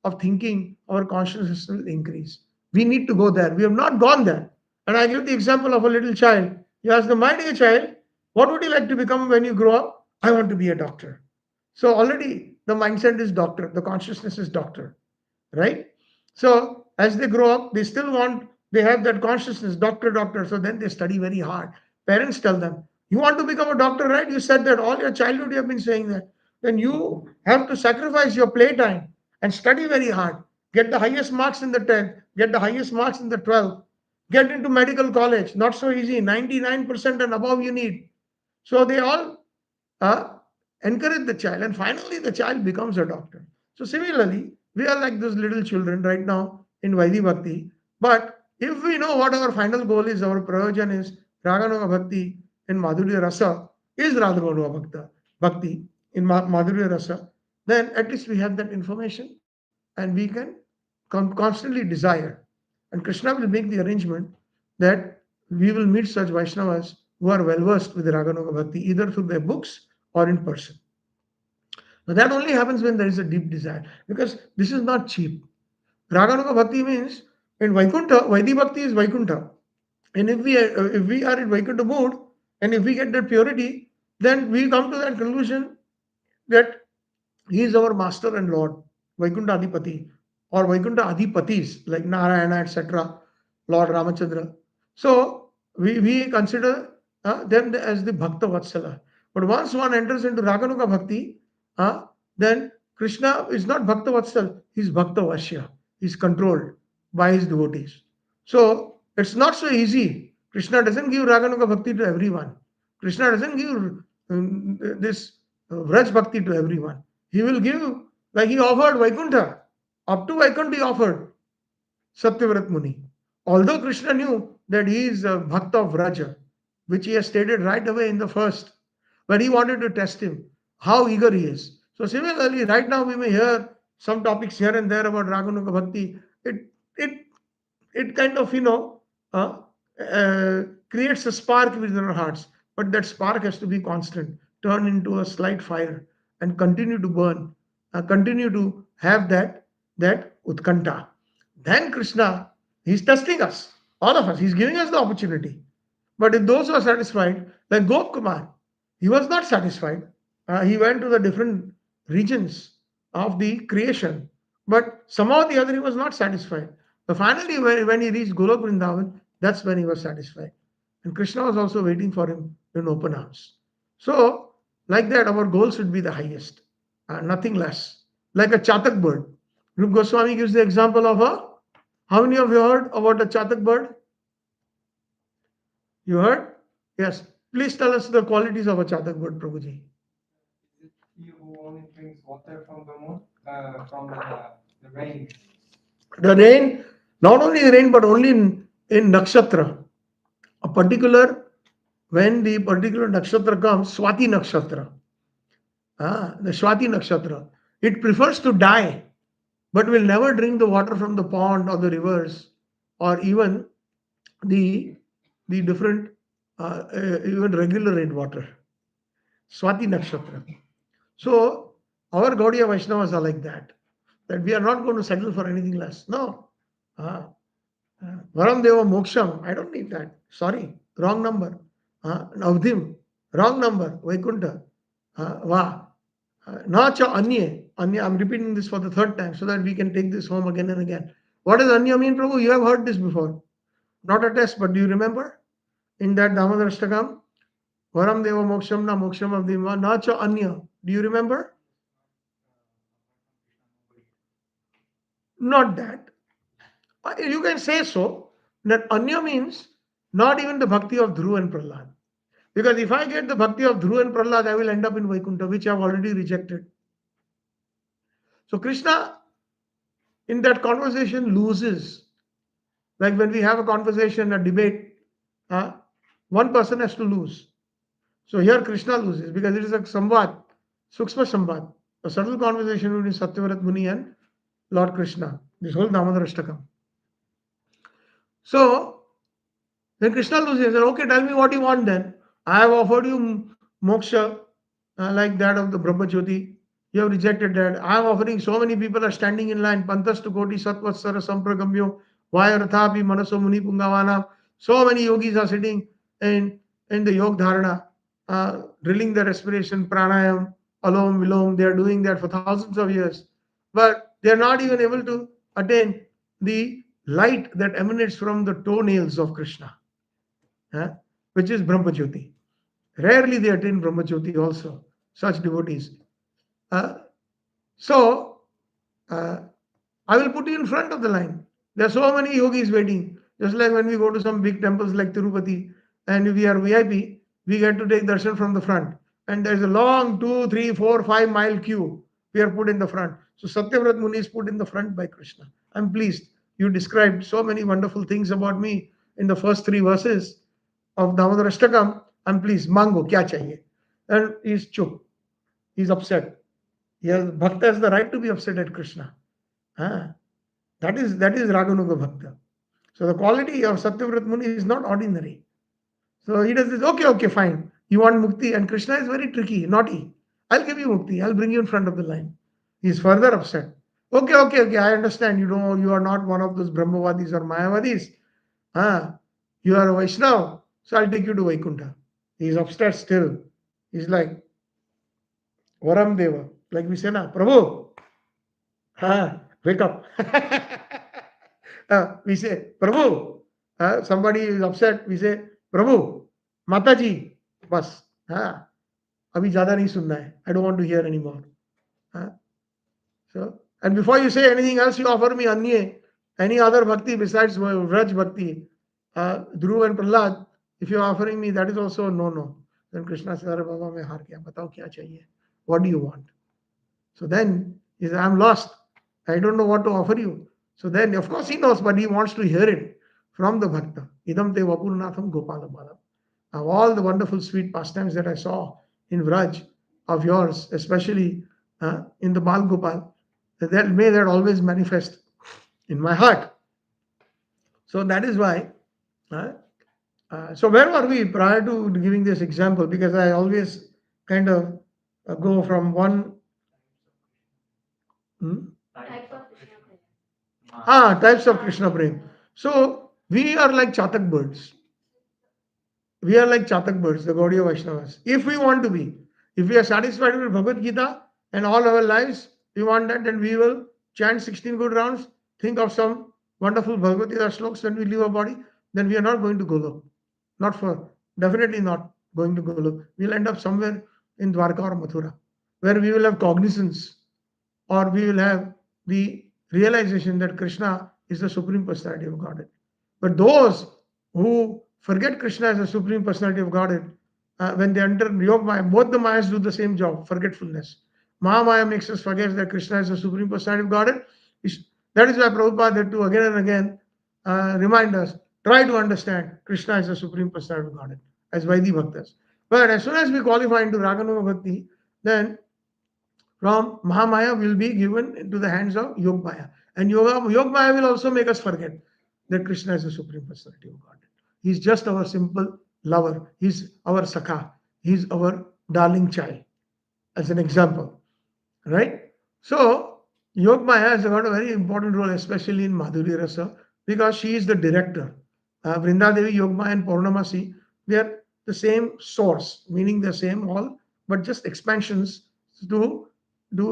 of thinking, our consciousness will increase. We need to go there. We have not gone there. And I give the example of a little child. You ask the my dear child, what would you like to become when you grow up? I want to be a doctor. So already the mindset is doctor, the consciousness is doctor, right? So as they grow up, they still want, they have that consciousness, doctor. So then they study very hard. Parents tell them, you want to become a doctor, right? You said that all your childhood you have been saying that. Then you have to sacrifice your playtime and study very hard. Get the highest marks in the 10th, get the highest marks in the 12th, get into medical college. Not so easy. 99% and above you need. So they all encourage the child, and finally the child becomes a doctor. So similarly, we are like those little children right now in Vaidhi Bhakti. But if we know what our final goal is, our prayojan is Raganuga Bhakti in Madhurya Rasa, is Radhamanuga Bhakti in Madhurya Rasa, then at least we have that information and we can constantly desire. And Krishna will make the arrangement that we will meet such Vaishnavas who are well versed with Raganuga Bhakti, either through their books or in person. Now that only happens when there is a deep desire, because this is not cheap. Raganuga Bhakti means in Vaikuntha, Vaidhi Bhakti is Vaikuntha. And if we are in Vaikuntha mood, and if we get that purity, then we come to that conclusion that he is our master and Lord, Vaikuntha Adipati, or Vaikuntha Adipatis, like Narayana, etc., Lord Ramachandra. So we consider them as the Bhakta Vatsala. But once one enters into Raganuga Bhakti, then Krishna is not Bhakta Vatsal, he is Bhakta Vashya. He is controlled by his devotees. So it's not so easy. Krishna doesn't give Raganuga Bhakti to everyone. Krishna doesn't give this Vraj Bhakti to everyone. He will give, like he offered Vaikuntha. Up to Vaikuntha he offered Satyavrat Muni. Although Krishna knew that he is a Bhakta of Vraja, which he has stated right away in the first, but he wanted to test him, how eager he is. So similarly, right now we may hear some topics here and there about Raganuga Bhakti. It kind of, creates a spark within our hearts. But that spark has to be constant, turn into a slight fire and continue to burn, continue to have that utkanta. Then Krishna, he's testing us, all of us. He's giving us the opportunity. But if those who are satisfied, like Gop Kumar, he was not satisfied. He went to the different regions of the creation. But somehow or the other, he was not satisfied. So finally, when he reached Golok Vrindavan, that's when he was satisfied. And Krishna was also waiting for him in open arms. So, like that, our goal should be the highest, nothing less. Like a chatak bird. Rup Goswami gives the example of a. How many of you heard about a chatak bird? You heard? Yes. Please tell us the qualities of a chatak bird, Prabhuji. Is it he who only drinks water from the moon, from the rain? The rain, not only the rain, but only in nakshatra. A particular, when the particular nakshatra comes, Swati nakshatra. The Swati nakshatra. It prefers to die, but will never drink the water from the pond or the rivers, or even the different, even regular rainwater. Swati nakshatra. So our Gaudiya Vaishnavas are like that we are not going to settle for anything less. No. Varam Deva Moksham, I don't need that. Sorry, wrong number. Navdhim, wrong number. Vaikuntha. Va. Na cha anye. Anya, I'm repeating this for the third time so that we can take this home again and again. What does anya mean, Prabhu? You have heard this before. Not a test, but do you remember? In that Damodarashtakam, Varam Deva Moksham na Moksham Avdhim na cha anya. Do you remember? Not that. You can say so, that Anya means not even the bhakti of Dhruva and Prahlad. Because if I get the bhakti of Dhruva and Prahlad, I will end up in Vaikuntha, which I have already rejected. So Krishna, in that conversation, loses. Like when we have a conversation, a debate, one person has to lose. So here Krishna loses because it is a samvad, Suksma samvad, a subtle conversation between Satyavrat Muni and Lord Krishna. This whole Damodarashtakam. So, when Krishna loses, he said, okay, tell me what you want then. I have offered you moksha, like that of the Brahmajyoti. You have rejected that. I am offering, so many people are standing in line. Pantas to koti satvatsara sampragamyo vayarathapi manaso muni pungavana. So many yogis are sitting in the yog dharana, drilling the respiration, pranayam, alom, vilom. They are doing that for thousands of years. But they are not even able to attain the light that emanates from the toenails of Krishna, which is Brahmajyoti. Rarely they attain Brahmajyoti also, such devotees. So, I will put you in front of the line. There are so many yogis waiting. Just like when we go to some big temples like Tirupati, and if we are VIP, we get to take darshan from the front. And there is a long 2, 3, 4, 5 mile queue. We are put in the front. So Satyavrat Muni is put in the front by Krishna. I'm pleased. You described so many wonderful things about me in the first 3 verses of Damodarashtakam. I'm pleased. Mango, kya chahiye? And he's chup. He's upset. Bhakta has the right to be upset at Krishna. That is Raganuga Bhakta. So the quality of Satyavrat Muni is not ordinary. So he does this, okay, fine. You want mukti, and Krishna is very tricky, naughty. I'll give you mukti. I'll bring you in front of the line. He's further upset. Okay. I understand. You are not one of those Brahmavadis or Mayavadis. You are a Vaishnava. So I'll take you to Vaikuntha. He's upset still. He's like, Varam Deva. Like we say, na, Prabhu, wake up. We say, Prabhu. Somebody is upset. We say, Prabhu, Mataji, bas. Abhi zyada nahi sunna hai. I don't want to hear anymore. So, and before you say anything else, you offer me any other bhakti besides Vraj bhakti. Dhruv and Prahlad, if you're offering me, that is also a no. Then Krishna says, Arre Baba, main haar gaya. Batao kya chahiye? What do you want? So then he says, I'm lost. I don't know what to offer you. So then, of course, he knows, but he wants to hear it from the bhakta. Idam te vapurnatham gopalam balam. Now, all the wonderful sweet pastimes that I saw in Vraj of yours, especially in the Bal Gopal, may that always manifest in my heart. So that is why. So where were we prior to giving this example? Because I always kind of go from one. Types of Krishna Prem. So we are like Chatak birds. We are like Chatak birds, the Gaudiya Vaishnavas. If we want to be, if we are satisfied with Bhagavad Gita and all our lives, we want that, then we will chant 16 good rounds, think of some wonderful Bhagavad Gita sloks when we leave our body, then we are not going to Golok. Definitely not going to Golok. We'll end up somewhere in Dwarka or Mathura, where we will have cognizance, or we will have the realization that Krishna is the Supreme Personality of Godhead. But those who forget Krishna as the Supreme Personality of Godhead, when they enter Yoga Maya, both the Mayas do the same job, forgetfulness. Mahamaya makes us forget that Krishna is the Supreme Personality of Godhead. That is why Prabhupada had to again and again remind us, try to understand Krishna is the Supreme Personality of Godhead, as Vaidhi Bhaktas. But as soon as we qualify into Raganuga Bhakti, then from Mahamaya will be given into the hands of Yogmaya. And Yogmaya will also make us forget that Krishna is the Supreme Personality of Godhead. He's just our simple lover. He's our Sakha. He's our darling child, as an example. Right? So, Yogmaya has got a very important role, especially in Madhuri Rasa, because she is the director. Vrinda Devi, Yogmaya, and Purnamasi, they are the same source, meaning the same all, but just expansions to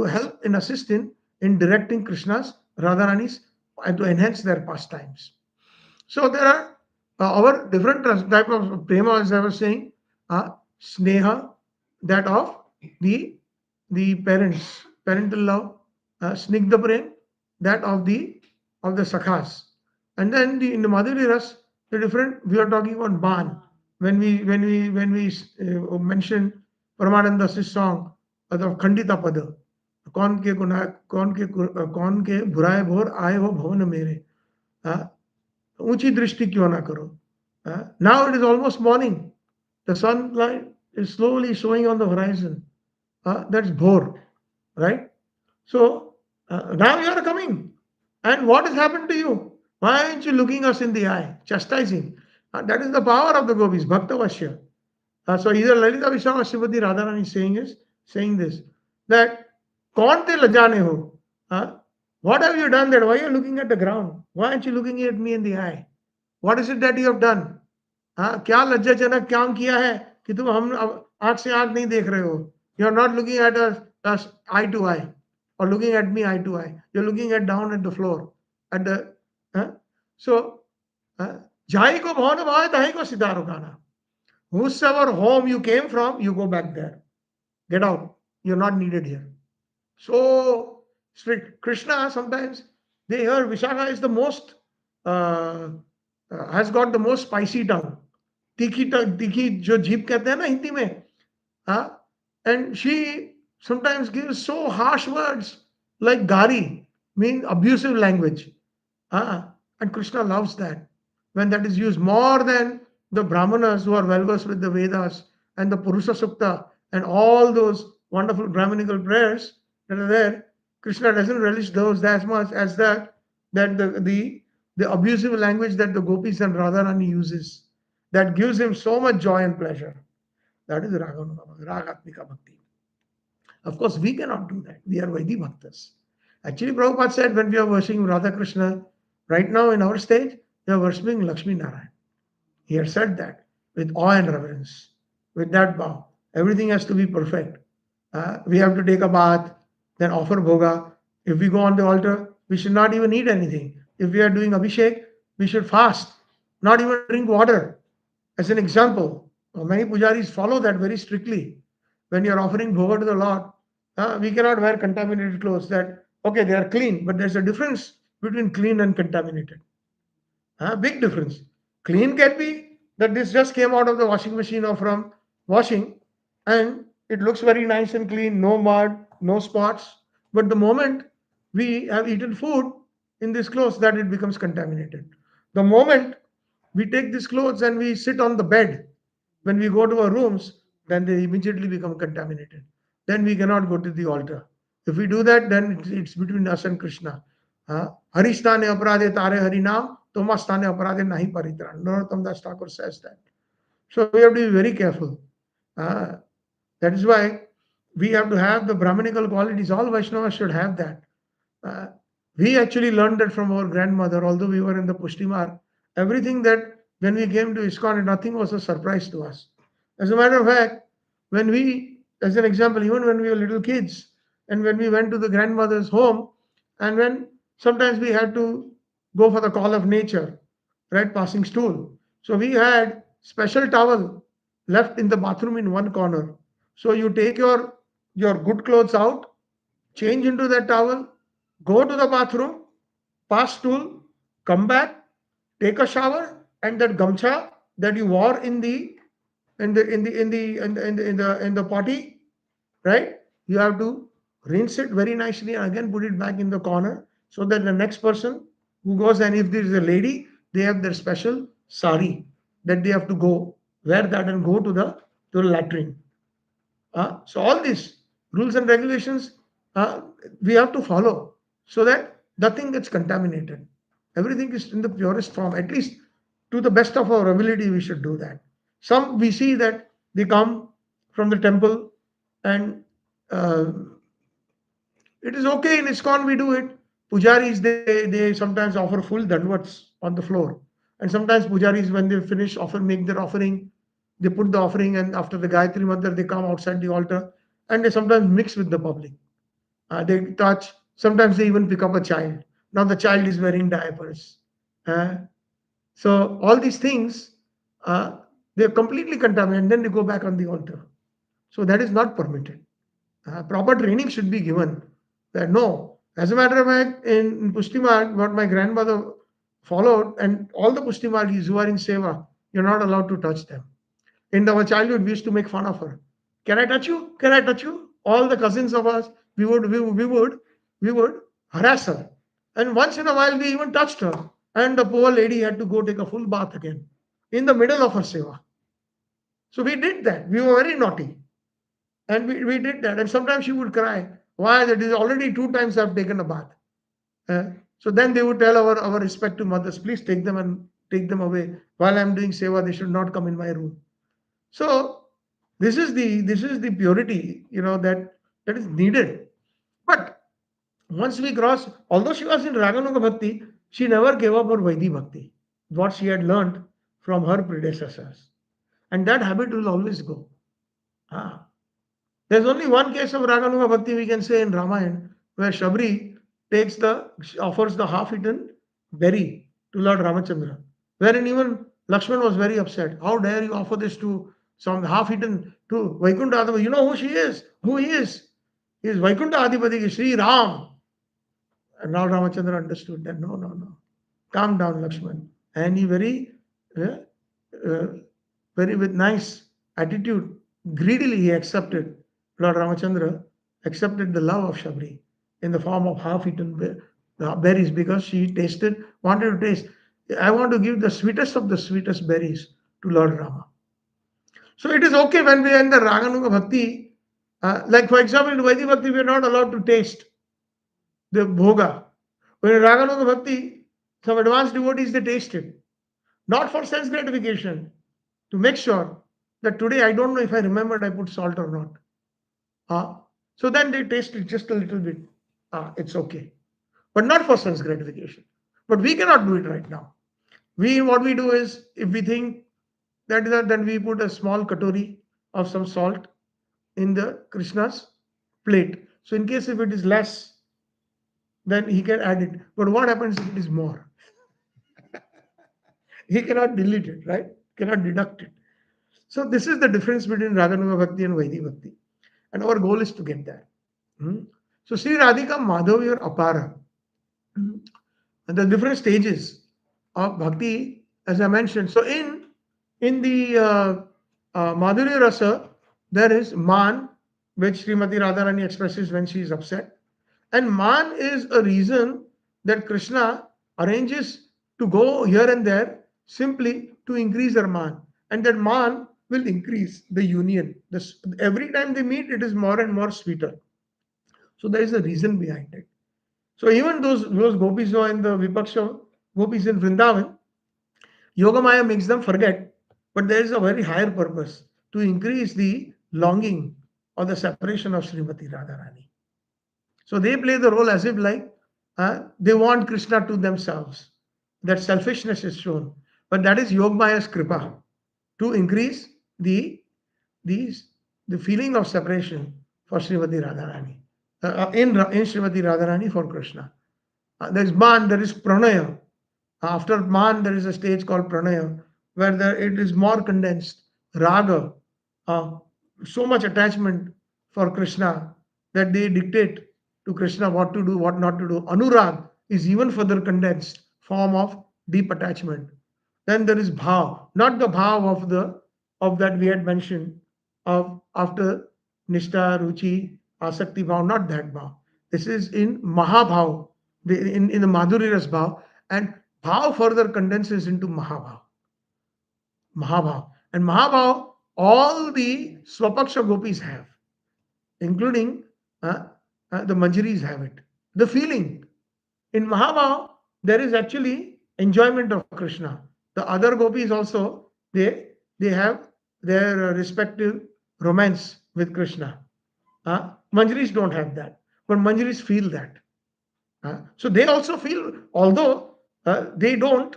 help and assist in directing Krishna's, Radharani's, and to enhance their pastimes. So there are our different type of prema, as I was saying, sneha, that of the parents, parental love, snigdha prem, that of the sakhas, and then in the Madhuri Ras, the different. We are talking about ban. When we mention Paramananda's song of Khandita Pada, कौन के बुराए भोर आए हो भवन मेरे, ऊंची दृष्टि क्यों ना करो. Now it is almost morning. The sunlight is slowly showing on the horizon. That's bhor, right? So now you are coming. And what has happened to you? Why aren't you looking us in the eye, chastising? That is the power of the gopis, Bhakta Vasya. So either Lalita Vishwa or Srimati Radharani saying this, that कौन ते लजाने हो? What have you done that? Why are you looking at the ground? Why aren't you looking at me in the eye? What is it that you have done? क्या लज्जाजनक काम किया है कि तुम हम आंख से आंख नहीं देख रहे हो? You are not looking at us eye to eye, or looking at me eye to eye. You are looking down at the floor, at the. So, जाई को भवन भावे ताई को सितारो गाना. Whosoever home you came from, you go back there. Get out. You're not needed here. So strict. Krishna sometimes they hear Vishaka is the most has got the most spicy tongue. तीखी जो जीभ कहते हैं ना हिंदी में, and she sometimes gives so harsh words like gari, mean abusive language. And Krishna loves that when that is used more than the Brahmanas who are well versed with the Vedas and the Purusha Sukta and all those wonderful Brahmanical prayers that are there. Krishna doesn't relish those as much as the abusive language that the gopis and Radharani uses. that gives him so much joy and pleasure. That is Ragatmika Bhakti. Of course, we cannot do that. We are Vaidhi Bhaktas. Actually, Prabhupada said when we are worshiping Radha Krishna, right now in our stage, we are worshiping Lakshmi Narayan. He had said that with awe and reverence, with that bow. Everything has to be perfect. We have to take a bath, then offer bhoga. If we go on the altar, we should not even eat anything. If we are doing abhishek, we should fast, not even drink water. As an example, many pujaris follow that very strictly. When you are offering bhoga to the Lord, we cannot wear contaminated clothes. That okay, they are clean, but there's a difference between clean and contaminated. Big difference. Clean can be that this just came out of the washing machine or from washing, and it looks very nice and clean, no mud, no spots. But the moment we have eaten food in this clothes, that it becomes contaminated. The moment we take these clothes and we sit on the bed, when we go to our rooms, then they immediately become contaminated. Then we cannot go to the altar. If we do that, then it's between us and Krishna. Haristane aparade tare harinam, Tomastane aparade nahi paritran. Narottam Das Thakur says that. So we have to be very careful. That is why we have to have the Brahminical qualities. All Vaishnavas should have that. Uh, we actually learned that from our grandmother, although we were in the Pushtimar. Everything that when we came to ISKCON, nothing was a surprise to us. As a matter of fact, when we, as an example, even when we were little kids, and when we went to the grandmother's home, and when sometimes we had to go for the call of nature, right, passing stool. So we had special towel left in the bathroom in one corner. So you take your good clothes out, change into that towel, go to the bathroom, pass stool, come back, take a shower, and that gamcha that you wore in the potty, right? You have to rinse it very nicely and again put it back in the corner so that the next person who goes, and if there is a lady, they have their special sari that they have to go wear that and go to the latrine. So all these rules and regulations we have to follow so that nothing gets contaminated. Everything is in the purest form. At least to the best of our ability, we should do that. Some we see that they come from the temple and uh, it is okay in ISKCON we do it. Pujaris they sometimes offer full dandavats on the floor, and sometimes pujaris when they finish offer make their offering, they put the offering and after the Gayatri Mantra they come outside the altar and they sometimes mix with the public. They touch. Sometimes they even pick up a child. Now the child is wearing diapers. Uh, so all these things they're completely contaminated. And then they go back on the altar. So that is not permitted. Proper training should be given. That no, as a matter of fact, in Pushtimar, what my grandmother followed, and all the Pushtimargis who are in seva, you're not allowed to touch them. In our childhood, we used to make fun of her. Can I touch you? Can I touch you? All the cousins of us, we would harass her. And once in a while, we even touched her. And the poor lady had to go take a full bath again in the middle of her seva. So we did that. We were very naughty. And we did that. And sometimes she would cry. Why? That is already 2 times I've taken a bath. So then they would tell our respective mothers, please take them and take them away. While I'm doing seva, they should not come in my room. So this is the purity, that is needed. But once we cross, although she was in Raganuga Bhakti, she never gave up her Vaidhi Bhakti, what she had learned from her predecessors. And that habit will always go. Ah. There's only one case of Raganuga Bhakti we can say in Ramayana, where Shabri offers the half-eaten berry to Lord Ramachandra, wherein even Lakshman was very upset. How dare you offer this to some half-eaten to Vaikuntha Adipati? You know who she is? Who he is? He is Vaikuntha Adipati, Sri Ram. And Lord Ramachandra understood that no. Calm down, Lakshman. And he uh, uh, very with nice attitude, greedily he accepted. Lord Ramachandra accepted the love of Shabri in the form of half-eaten berries because she wanted to taste. I want to give the sweetest of the sweetest berries to Lord Rama. So it is okay when we are in the Raganuga Bhakti. Like for example, in Vaidhi Bhakti, we are not allowed to taste the bhoga. When in Raganuga Bhakti, some advanced devotees, they taste it. Not for sense gratification. to make sure that today I don't know if I remembered I put salt or not. So then they taste it just a little bit. It's okay, but not for sense gratification. But we cannot do it right now. What we do is, if we think that is that, then we put a small katori of some salt in the Krishna's plate. So in case if it is less, then he can add it. But what happens if it is more? He cannot delete it, right? Cannot deduct it. So this is the difference between Radhanuga Bhakti and Vaidhi Bhakti. And our goal is to get there. So Sri Radhika, Madhavi or Apara. And the different stages of bhakti, as I mentioned. So in the Madhurya Rasa, there is man, which Srimati Radharani expresses when she is upset. And man is a reason that Krishna arranges to go here and there simply to increase her man. And that man will increase the union. Every time they meet, it is more and more sweeter. So there is a reason behind it. So even those gopis who are in the Vipaksha gopis in Vrindavan, Yogamaya makes them forget, but there is a very higher purpose to increase the longing or the separation of Srimati Radharani. So they play the role as if like they want Krishna to themselves. That selfishness is shown, but that is Yogmaya's kripa to increase the feeling of separation for Srimati Radharani. In Srimati Radharani for Krishna. There is Man, there is Pranaya. After Man, there is a stage called Pranaya, where it is more condensed. Raga, so much attachment for Krishna that they dictate to Krishna what to do, what not to do. Anurag is even further condensed form of deep attachment. Then there is Bhav, not the Bhav of that we had mentioned of after Nishta, Ruchi, Asakti Bhav, not that Bhav. This is in Mahabhav, in the Madhuri Ras Bhav, and Bhav further condenses into Mahabhav. Mahabhav. And Mahabhav, all the Swapaksha gopis have, including the Manjaris have it. The feeling. In Mahabhav, there is actually enjoyment of Krishna. The other gopis also, they have their respective romance with Krishna. Manjaris don't have that, but Manjaris feel that. So they also feel, although they don't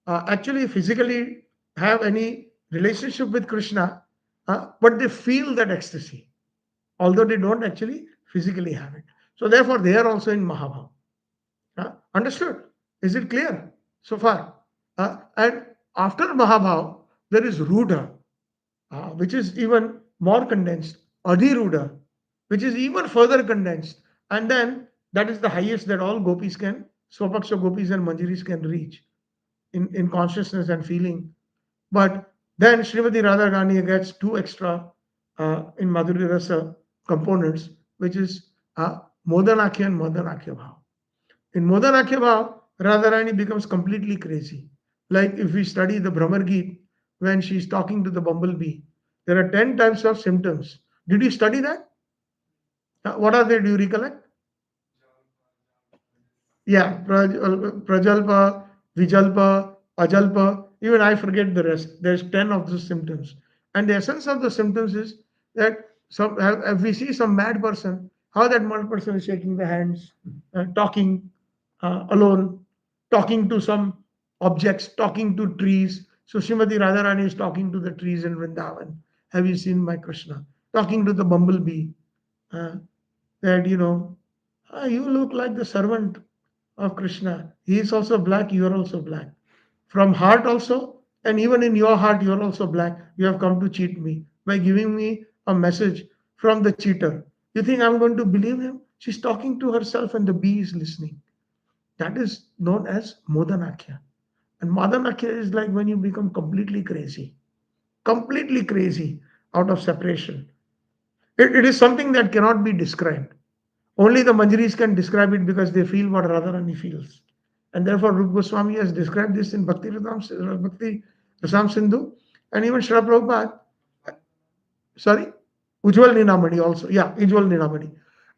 actually physically have any relationship with Krishna, but they feel that ecstasy, although they don't actually physically have it. So therefore, they are also in Mahabhav. Understood? Is it clear so far? And after Mahabhav, there is Rudha, which is even more condensed, Adhiruda, which is even further condensed. And then that is the highest that all gopis can, Swapaksha gopis and Manjaris can reach in consciousness and feeling. But then Srimati Radharani gets two extra in Madhurya Rasa components, which is Modanakya and Madanakya Bhav. In Modanakya Bhav, Radharani becomes completely crazy. Like if we study the Brahmar Geet, when she's talking to the bumblebee, there are 10 types of symptoms. Did you study that? What are they? Do you recollect? Yeah, Prajalpa, Vijalpa, Ajalpa, even I forget the rest. There's 10 of those symptoms. And the essence of the symptoms is that if we see some mad person, how that mad person is shaking the hands, talking alone, talking to some objects, talking to trees. So Srimati Radharani is talking to the trees in Vrindavan. Have you seen my Krishna? Talking to the bumblebee. That, you look like the servant of Krishna. He is also black, you are also black. From heart also, and even in your heart, you are also black. You have come to cheat me by giving me a message from the cheater. You think I'm going to believe him? She's talking to herself and the bee is listening. That is known as Modanakya. And Modanakya is like when you become completely crazy out of separation. It is something that cannot be described. Only the Manjaris can describe it because they feel what Radharani feels. And therefore, Rupa Goswami has described this in Bhakti Rasam Sindhu, and even Srila Prabhupada. Sorry? Ujjwal Ninamani also. Yeah, Ujjwal Ninamani.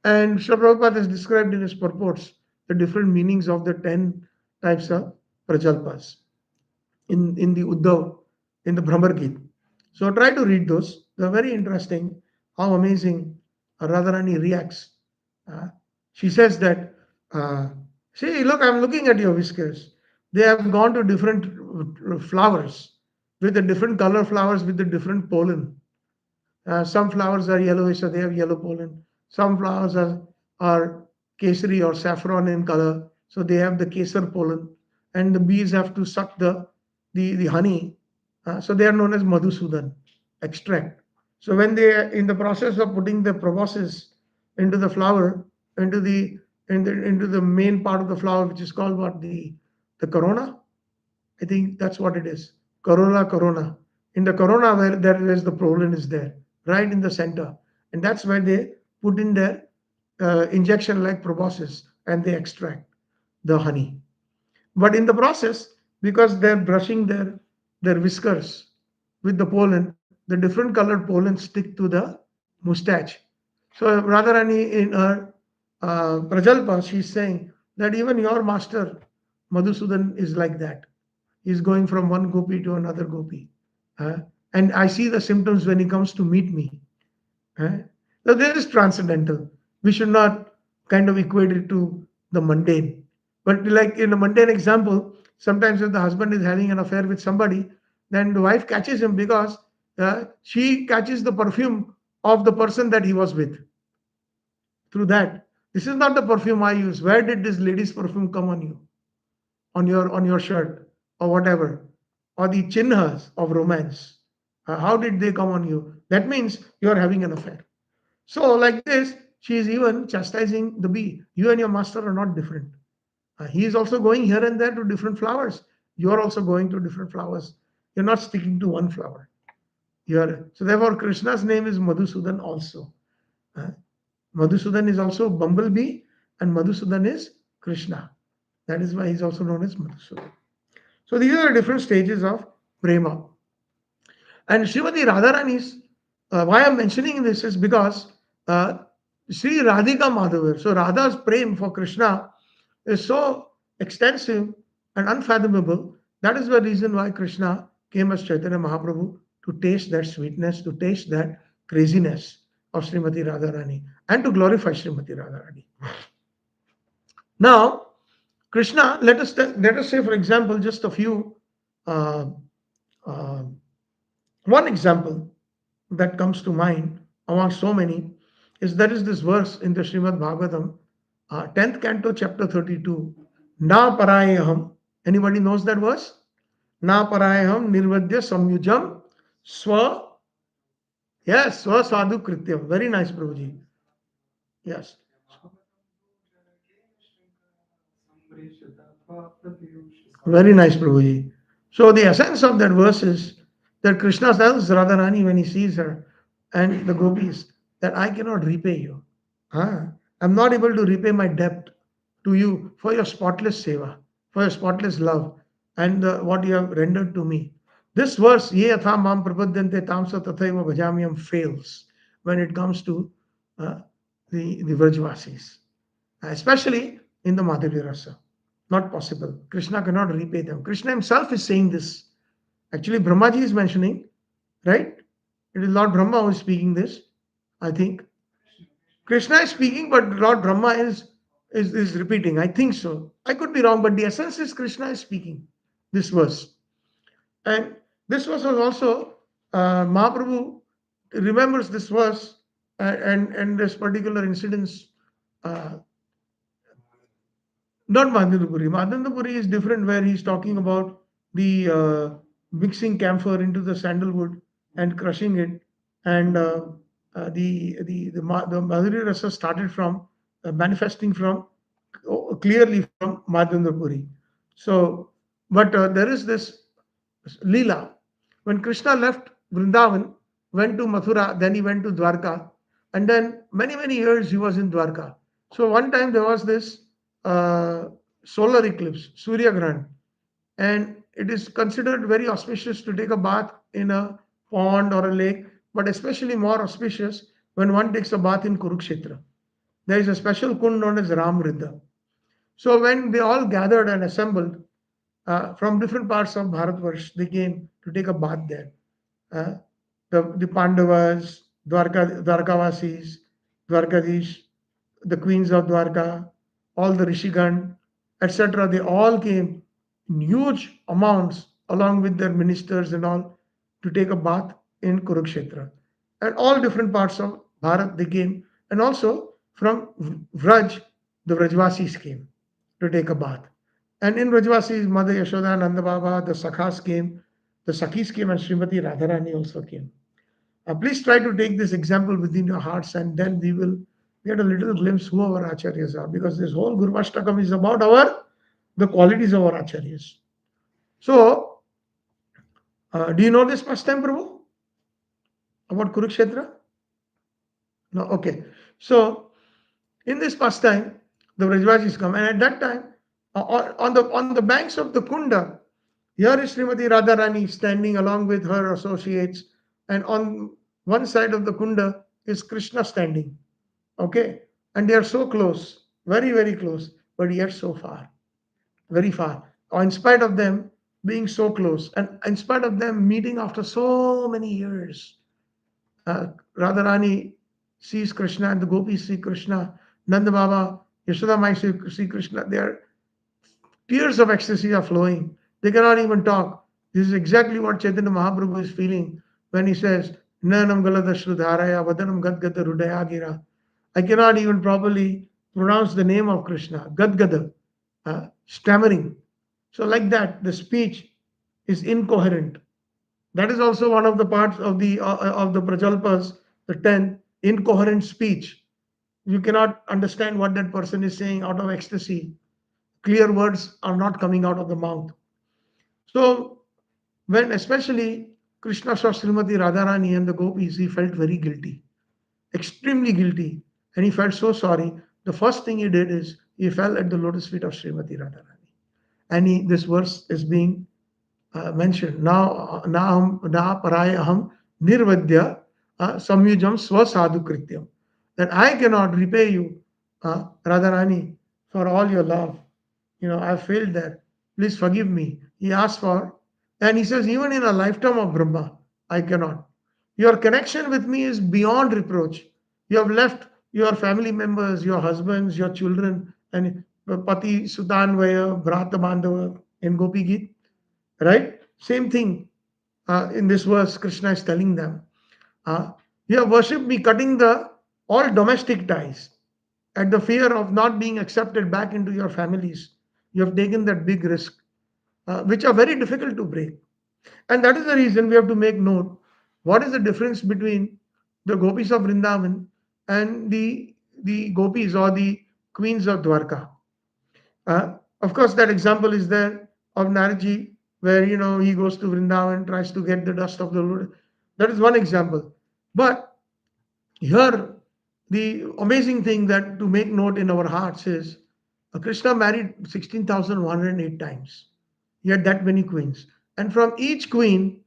And Srila Prabhupada has described in his purports the different meanings of the 10 types of prajalpas in the Uddhav, in the Brahmar Geet. So try to read those. They're very interesting. How amazing Radharani reacts. Uh, she says that, uh, see, look, I'm looking at your whiskers. They have gone to different flowers with the different color flowers with the different pollen. Some flowers are yellowish, so they have yellow pollen. Some flowers are kesari or saffron in color, so they have the kesar pollen. And the bees have to suck the honey. So they are known as Madhusudan, extract. So when they are in the process of putting the proboscis into the flower, into the main part of the flower, which is called what, the corona, I think that's what it is. Corona. In the corona, where there is the pollen is there, right in the center, and that's where they put in their injection like proboscis, and they extract the honey. But in the process, because they're brushing their whiskers with the pollen, the different colored pollen stick to the mustache. So Radharani in her Prajalpa, she's saying that even your master Madhusudan is like that. He's going from one gopi to another gopi. Uh, and I see the symptoms when he comes to meet me. Uh, so this is transcendental. We should not kind of equate it to the mundane. But like in a mundane example, sometimes if the husband is having an affair with somebody, then the wife catches him because she catches the perfume of the person that he was with through that. This is not the perfume I use. Where did this lady's perfume come on you? On your shirt or whatever, or the chinhas of romance. How did they come on you? That means you are having an affair. So like this, she is even chastising the bee. You and your master are not different. He is also going here and there to different flowers. You are also going to different flowers. You're not sticking to one flower. So therefore Krishna's name is Madhusudan also. Uh, Madhusudan is also bumblebee, and Madhusudan is Krishna. That is why he's also known as Madhusudan. So these are different stages of prema. And Srimati Radharani's, why I'm mentioning this is because uh, Sri Radhika Madhavar, so Radha's prem for Krishna is so extensive and unfathomable. That is the reason why Krishna came as Chaitanya Mahaprabhu, to taste that sweetness, to taste that craziness of Srimati Radharani, and to glorify Srimati Radharani. Now, Krishna, let us say, for example, just a few. Uh, uh, One example that comes to mind among so many is there is this verse in the Srimad Bhagavatam, 10th canto, chapter 32. Na parayaham. Anybody knows that verse? Na parayaham nirvadya samyujam swa. Yes, swa sadhu krityam. Very nice, Prabhuji. Yes. Very nice, Prabhuji. So the essence of that verse is that Krishna tells Radharani when he sees her and the gopis that I cannot repay you. Ah, I'm not able to repay my debt to you for your spotless seva, for your spotless love, and what you have rendered to me. This verse, ye yatha mam prapadyante tamsa tathaiva bhajamyam, fails when it comes to uh, the Vrajvasis, especially in the Madhurya Rasa. Not possible. Krishna cannot repay them. Krishna himself is saying this. Actually, Brahmaji is mentioning, right? It is Lord Brahma who is speaking this, I think. Krishna is speaking, but Lord Brahma is repeating. I think so. I could be wrong, but the essence is Krishna is speaking this verse. And this verse was also, Mahaprabhu remembers this verse and this particular incidents. Uh, Not Madhindapuri. Madhindapuri is different, where he's talking about the mixing camphor into the sandalwood and crushing it, and the Madhuri Rasa started from manifesting from clearly from Madhindapuri. So, but there is this Leela. When Krishna left Vrindavan, went to Mathura, then he went to Dwarka, and then many years he was in Dwarka. So one time there was this uh, solar eclipse, Surya Grahan, and it is considered very auspicious to take a bath in a pond or a lake, but especially more auspicious when one takes a bath in Kurukshetra. There is a special kund known as Ram Riddha. So when they all gathered and assembled from different parts of Bharatvarsh, they came to take a bath there. Uh, the Pandavas, Dwarkavasis, Dwarkadish, the queens of Dwarka, all the Rishigan, etc. They all came in huge amounts along with their ministers and all to take a bath in Kurukshetra. And all different parts of Bharat they came. And also from Vraj, the Vrajvasis came to take a bath. And in Vrajvasis, Mother Yashoda, Nanda Baba, the Sakhas came, the Sakhis came, and Srimati Radharani also came. Please try to take this example within your hearts, and then we will get a little glimpse who our acharyas are, because this whole Guruvashtakam is about the qualities of our acharyas. So, do you know this pastime, Prabhu? About Kurukshetra? No, okay. So, in this pastime, the Vrajvasis come, and at that time, on the banks of the Kunda, here is Srimati Radharani standing along with her associates, and on one side of the Kunda is Krishna standing. Okay, and they are so close, very, very close, but yet so far, very far. In spite of them being so close, and in spite of them meeting after so many years, Radharani sees Krishna and the gopis see Krishna, Nanda Baba, Yashoda Mai see Krishna. Their tears of ecstasy are flowing. They cannot even talk. This is exactly what Chaitanya Mahaprabhu is feeling when he says, Nanam Galadashrudharaya Vadanam Gadgada Rudayagira. I cannot even properly pronounce the name of Krishna, Gadgada, stammering. So, like that, the speech is incoherent. That is also one of the parts of the Prajalpas, the 10, incoherent speech. You cannot understand what that person is saying out of ecstasy. Clear words are not coming out of the mouth. So, when especially Krishna saw Srimati Radharani and the gopis, he felt very guilty, extremely guilty, and he felt so sorry. The first thing he did is he fell at the lotus feet of Srimati Radharani. And this verse is being mentioned. Now, na parayaham nirvadya samyujam swasadhu krityam. That I cannot repay you, Radharani, for all your love. I failed there. Please forgive me. He asked for, and he says, even in a lifetime of Brahma, I cannot. Your connection with me is beyond reproach. You have left your family members, your husbands, your children, and Pati Sutanvaya, Bhrata Bandhava in Gopi Geet, right? Same thing in this verse, Krishna is telling them. You have worshipped me, cutting all domestic ties at the fear of not being accepted back into your families. You have taken that big risk, which are very difficult to break. And that is the reason we have to make note what is the difference between the gopis of Vrindavan and the gopis or the queens of Dwarka. Of course, that example is there of Naraji, where he goes to Vrindavan, tries to get the dust of the Lord. That is one example. But here, the amazing thing that to make note in our hearts is Krishna married 16,108 times. He had that many queens. And from each queen,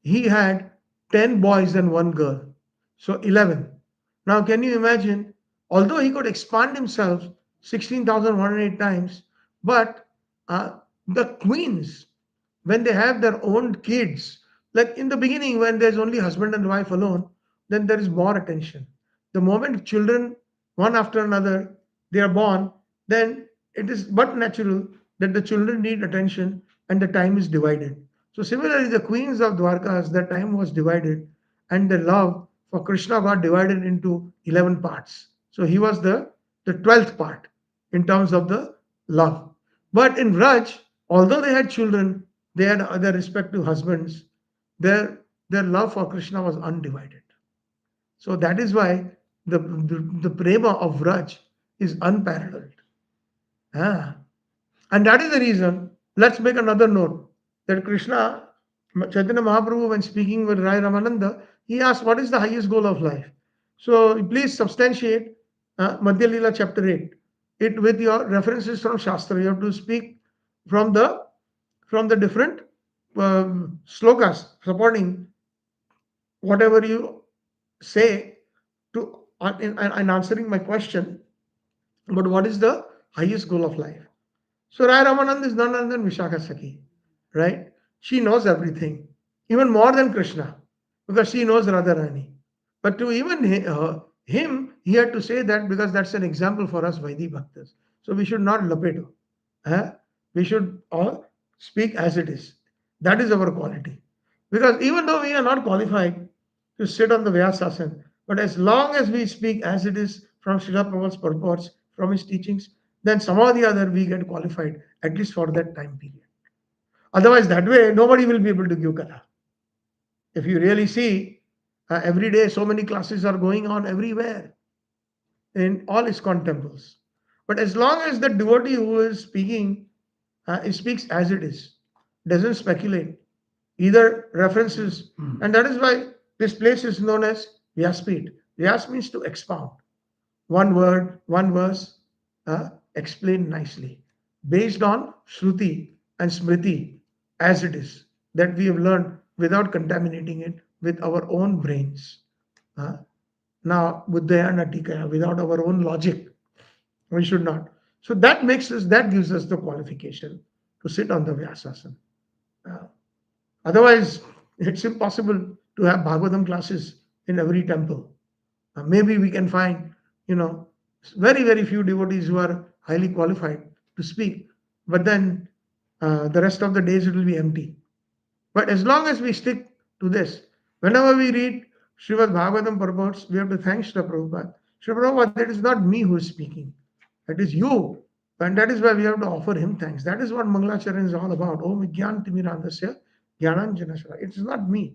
he had 10 boys and one girl. So 11. Now, can you imagine? Although he could expand himself 16,108 times, but the queens, when they have their own kids, like in the beginning, when there's only husband and wife alone, then there is more attention. The moment children, one after another, they are born, then it is but natural that the children need attention and the time is divided. So similarly, the queens of Dwarkas, their time was divided, and their love for Krishna got divided into 11 parts. So he was the 12th part in terms of the love. But in Raj, although they had children, they had other respective husbands, their love for Krishna was undivided. So that is why the prema of Raj is unparalleled. Ah. And that is the reason, let's make another note, that Krishna, Chaitanya Mahaprabhu, when speaking with Rai Ramananda, he asked, what is the highest goal of life? So please substantiate Madhya Lila chapter 8, it with your references from Shastra. You have to speak from the different slokas supporting whatever you say to in answering my question. But what is the highest goal of life? So Rai Ramanand is none other than Vishakha Sakhi, right? She knows everything, even more than Krishna. because she knows Radharani. But to even him, he had to say that because that's an example for us Vaidhi Bhaktas. So we should not lapeto. We should all speak as it is. That is our quality. Because even though we are not qualified to sit on the Vyasasana, but as long as we speak as it is from Srila Prabhupada's purports, from his teachings, then somehow or the other we get qualified, at least for that time period. Otherwise, that way, nobody will be able to give Katha. If you really see, every day so many classes are going on everywhere in all ISKCON temples. But as long as the devotee who is speaking speaks as it is, doesn't speculate, either references, and that is why this place is known as Vyaspit. Vyas means to expound. One word, one verse, explained nicely, based on Shruti and Smriti as it is, that we have learned without contaminating it with our own brains. Now, Buddhayana Tikaya, without our own logic, we should not. So that gives us the qualification to sit on the Vyasasana. Otherwise, it's impossible to have Bhagavatam classes in every temple. Maybe we can find, very, very few devotees who are highly qualified to speak, but then the rest of the days it will be empty. But as long as we stick to this, whenever we read Srimad Bhagavatam purports, we have to thank Srila Prabhupada. Srila Prabhupada, that is not me who is speaking, that is you. And that is why we have to offer him thanks. That is what Mangalacharya is all about. Om Vigyan Timirandasya Jnananjanasara. It is not me.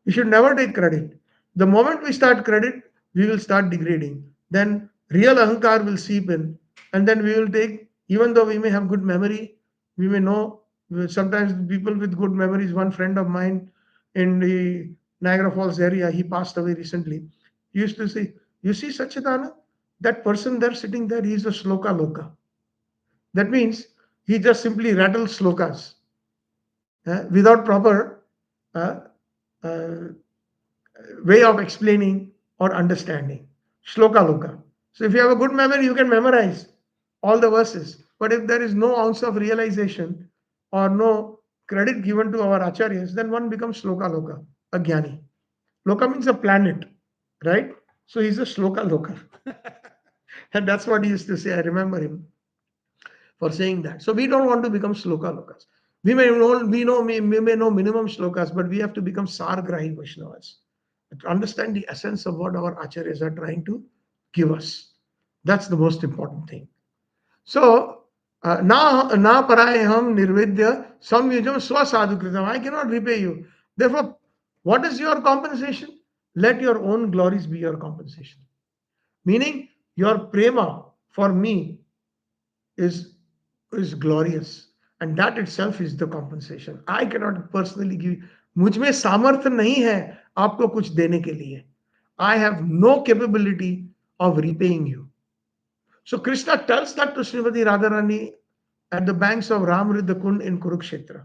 We should never take credit. The moment we start credit, we will start degrading. Then real ahankar will seep in. And then we will take, even though we may have good memory, we may know, sometimes people with good memories, one friend of mine in the Niagara Falls area, he passed away recently. He used to say, you see Satchitananda? That person there sitting there, he is a sloka loka. That means he just simply rattles slokas without proper way of explaining or understanding. Shloka loka. So if you have a good memory, you can memorize all the verses. But if there is no ounce of realization or no credit given to our acharyas, then one becomes shloka loka, a jnani. Loka means a planet, right? So he's a shloka loka. And that's what he used to say. I remember him for saying that. So we don't want to become shloka lokas. We may know minimum shlokas, but we have to become sargrahi Vaishnavas. To understand the essence of what our acharyas are trying to give us. That's the most important thing. So, na parayaham nirvidya samyujam swasadhukritam. I cannot repay you. Therefore, what is your compensation? Let your own glories be your compensation. Meaning, your prema for me is glorious. And that itself is the compensation. I cannot personally give. मुझ में सामर्थ्य नहीं है आपको कुछ देने के लिए. I have no capability of repaying you. So Krishna tells that to Srimati Radharani at the banks of Ramridha Kund in Kurukshetra.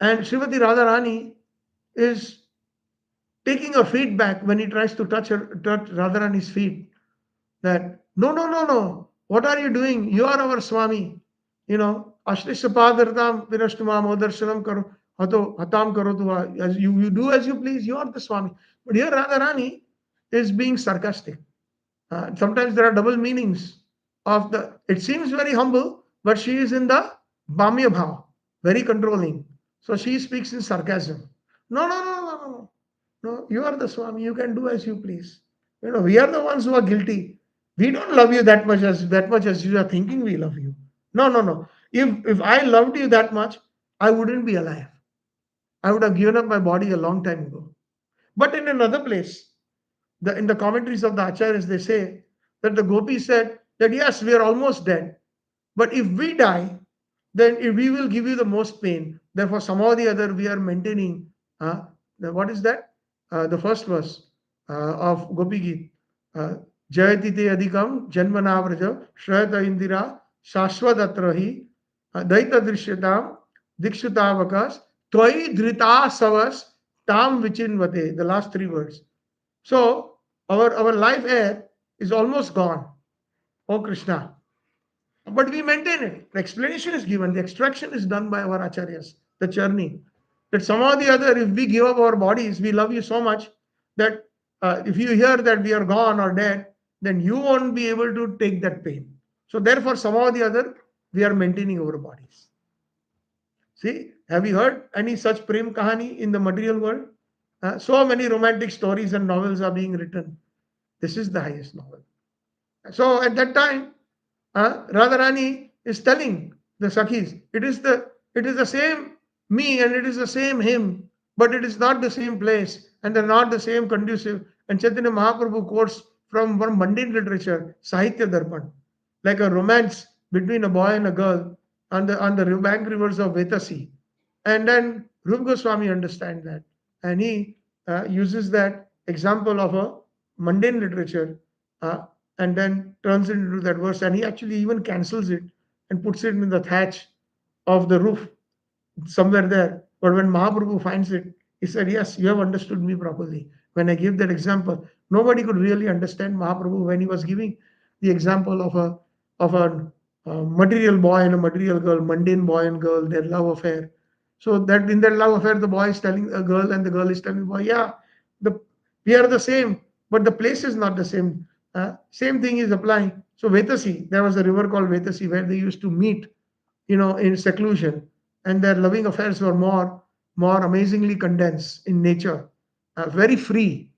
And Srimati Radharani is taking a feedback when he tries to touch Radharani's feet. That, no. What are you doing? You are our Swami. Ashlisha padartam vinashtumam odarshanam karo hatam karo tu. As you do as you please, you are the Swami. But here Radharani is being sarcastic. Sometimes there are double meanings of it seems very humble, but she is in the Bhamya Bhava, very controlling. So she speaks in sarcasm. No, you are the Swami, you can do as you please. We are the ones who are guilty. We don't love you that much as you are thinking we love you. No. If I loved you that much, I wouldn't be alive. I would have given up my body a long time ago. But in another place, in the commentaries of the Acharyas, they say that the gopis said that yes, we are almost dead. But if we die, then we will give you the most pain. Therefore, somehow or the other, we are maintaining. What is that? The first verse of Gopi Geet. Jayati te adhikam janmanavraja shrayata indira shashvadatrahi daita drishyatam dikshutavakas tvai dhrita savas tam vichinvate. The last three words. So our life air is almost gone. Oh Krishna. But we maintain it. The explanation is given. The extraction is done by our acharyas. The churning. that somehow or the other, if we give up our bodies, we love you so much that if you hear that we are gone or dead, then you won't be able to take that pain. So therefore, somehow or the other, we are maintaining our bodies. See, have you heard any such prem kahani in the material world? So many romantic stories and novels are being written. This is the highest novel. So at that time, Radharani is telling the Sakhis, it is the same me and it is the same him, but it is not the same place and they're not the same conducive. And Chaitanya Mahaprabhu quotes from one mundane literature, Sahitya Darpan, like a romance between a boy and a girl on the bank rivers of Vetasi. And then Rupa Goswami understands that. And he uses that example of a mundane literature uh, and then turns it into that verse. And he actually even cancels it and puts it in the thatch of the roof somewhere there. But when Mahaprabhu finds it, he said, "Yes, you have understood me properly." When I gave that example, nobody could really understand Mahaprabhu when he was giving the example of a material boy and a material girl, mundane boy and girl, their love affair. So that in their love affair, the boy is telling a girl and the girl is telling the boy, "Yeah, the we are the same, but the place is not the same." Same thing is applying. So Vetasi, there was a river called Vetasi where they used to meet, in seclusion, and their loving affairs were more amazingly condensed in nature, very free.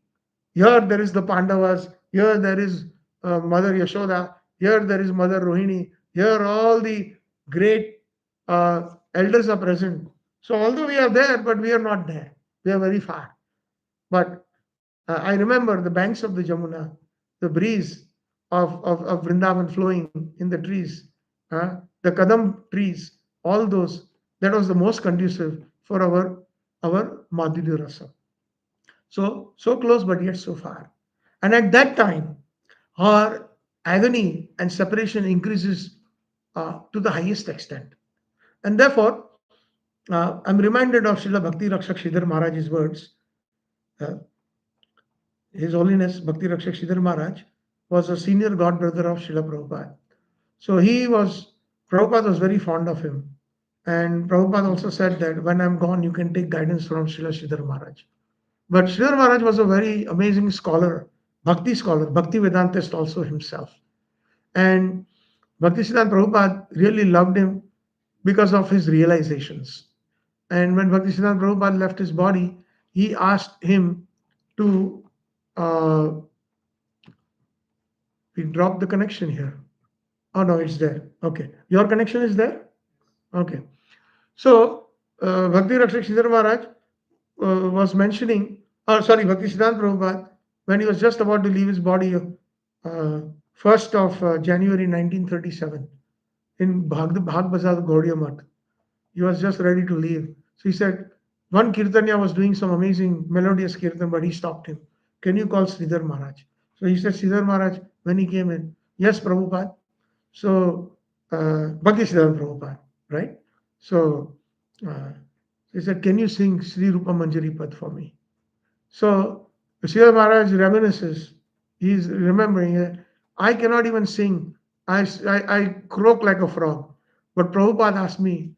Here there is the Pandavas, here there is Mother Yashoda, here there is Mother Rohini, here all the great elders are present. So although we are there, but we are not there. We are very far. But I remember the banks of the Jamuna, the breeze of Vrindavan flowing in the trees, the Kadam trees, all those, that was the most conducive for our Madhurya Rasa. So close, but yet so far. And at that time, our agony and separation increases to the highest extent. And therefore, I'm reminded of Srila Bhakti Rakshak Sridhar Maharaj's words. Uh, His Holiness Bhakti Rakshak Sridhar Maharaj was a senior god brother of Srila Prabhupada. So Prabhupada was very fond of him. And Prabhupada also said that when I'm gone, you can take guidance from Srila Sridhar Maharaj. But Sridhar Maharaj was a very amazing scholar, Bhakti Vedantist also himself. And Bhaktisiddhanta Prabhupada really loved him because of his realizations. And when Bhaktisiddhanta Prabhupada left his body, he asked him to uh, we dropped the connection here. Oh no, it's there. Okay. Your connection is there? Okay. So Bhakti Rakshak Sridhar Maharaj was mentioning, Bhakti Siddhanta Prabhupada, when he was just about to leave his body, 1st of January 1937, in Bhag Bazar Gaudiya Math. He was just ready to leave. So he said, one Kirtanya was doing some amazing melodious Kirtan, but he stopped him. Can you call Sridhar Maharaj? So he said, Sridhar Maharaj, when he came in, yes, Prabhupada. So Bhakti Siddhanta Prabhupada, right? So he said, can you sing Sri Rupa Manjari Pad for me? So Sridhar Maharaj reminisces. He's remembering it. I cannot even sing. I croak like a frog. But Prabhupada asked me,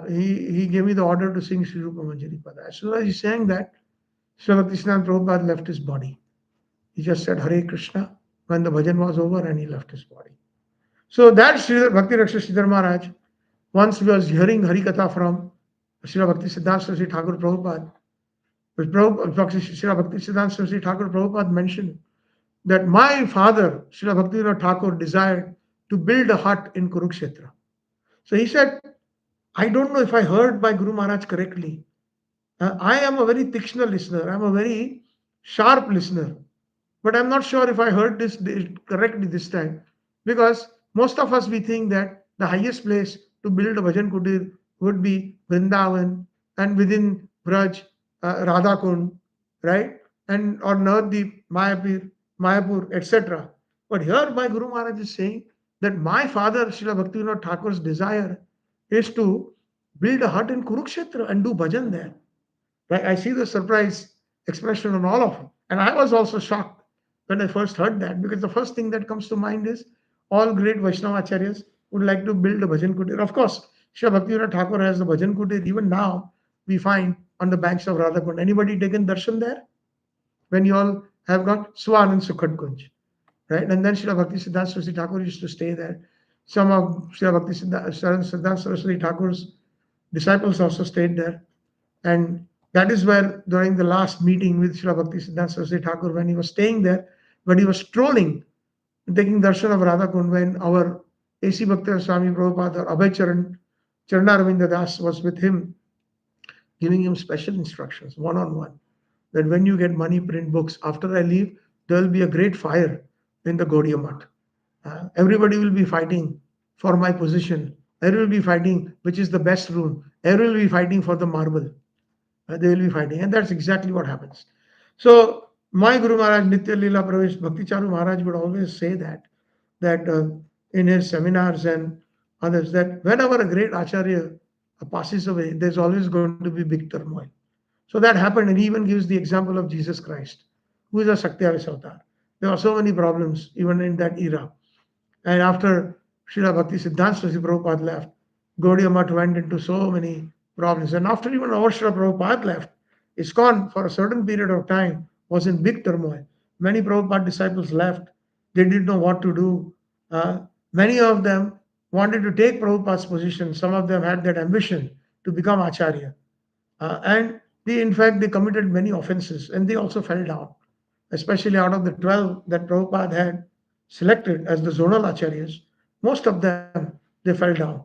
he gave me the order to sing Sri Rupa Manjari Pada. As soon as he sang that, Srila Bhaktisnand Prabhupada left his body. He just said Hare Krishna when the bhajan was over and he left his body. So that Bhakti Rakshak Sridhar Maharaj, once he was hearing Hari Katha from Srila Bhakti Siddhanta Saraswati Thakur Prabhupada, Srila Bhakti Siddhanta Saraswati Thakur Prabhupada mentioned that my father, Srila Bhaktivinoda Thakur, desired to build a hut in Kurukshetra. So he said, I don't know if I heard my Guru Maharaj correctly. I am a very Tikshna listener. I'm a very sharp listener. But I'm not sure if I heard this correctly this time. Because most of us, we think that the highest place to build a Bhajan Kutir would be Vrindavan and within Braj, Radha Kund, right? And or Navadvip, Mayapur, etc. But here my Guru Maharaj is saying that my father, Srila Bhaktivinoda Thakur's desire is to build a hut in Kurukshetra and do bhajan there. Right? I see the surprise expression on all of them. And I was also shocked when I first heard that, because the first thing that comes to mind is all great Vaishnava Acharyas would like to build a bhajan kutir. Of course, Srila Bhaktivinoda Thakur has the bhajan kutir even now we find on the banks of Radhakund. Anybody taken darshan there? When you all have got Swan and Sukhad Kunj, right? And then Srila Bhakti Siddhanta Saraswati Thakur used to stay there. Some of Srila Bhakti Siddhanta Saraswati Thakur's disciples also stayed there. And that is where during the last meeting with Srila Bhakti Siddhanta Saraswati Thakur, when he was staying there, but he was strolling, taking darshan of Radhakund, when our A.C. Bhakti Swami Prabhupada or Abhay Charanaravindra Das was with him, giving him special instructions, one-on-one, that when you get money, print books. After I leave, there will be a great fire in the Gaudiya Math. Everybody will be fighting for my position. Everyone will be fighting which is the best room. Everyone will be fighting for the marble. They will be fighting. And that's exactly what happens. So my Guru Maharaj, Nitya Leela Pravesh Bhakti Charu Maharaj would always say that in his seminars and others, that whenever a great Acharya passes away, there's always going to be big turmoil. So that happened, and he even gives the example of Jesus Christ, who is a Saktyavas avatar. There were so many problems even in that era. And after Srila Bhakti Siddhanta Saraswati Prabhupada left, Gaudiya Math went into so many problems. And after even our Srila Prabhupada left, ISKCON for a certain period of time was in big turmoil. Many Prabhupada disciples left. They didn't know what to do. Many of them wanted to take Prabhupada's position. Some of them had that ambition to become Acharya. And in fact, they committed many offenses and they also fell down, especially out of the 12 that Prabhupada had selected as the zonal acharyas. Most of them, they fell down.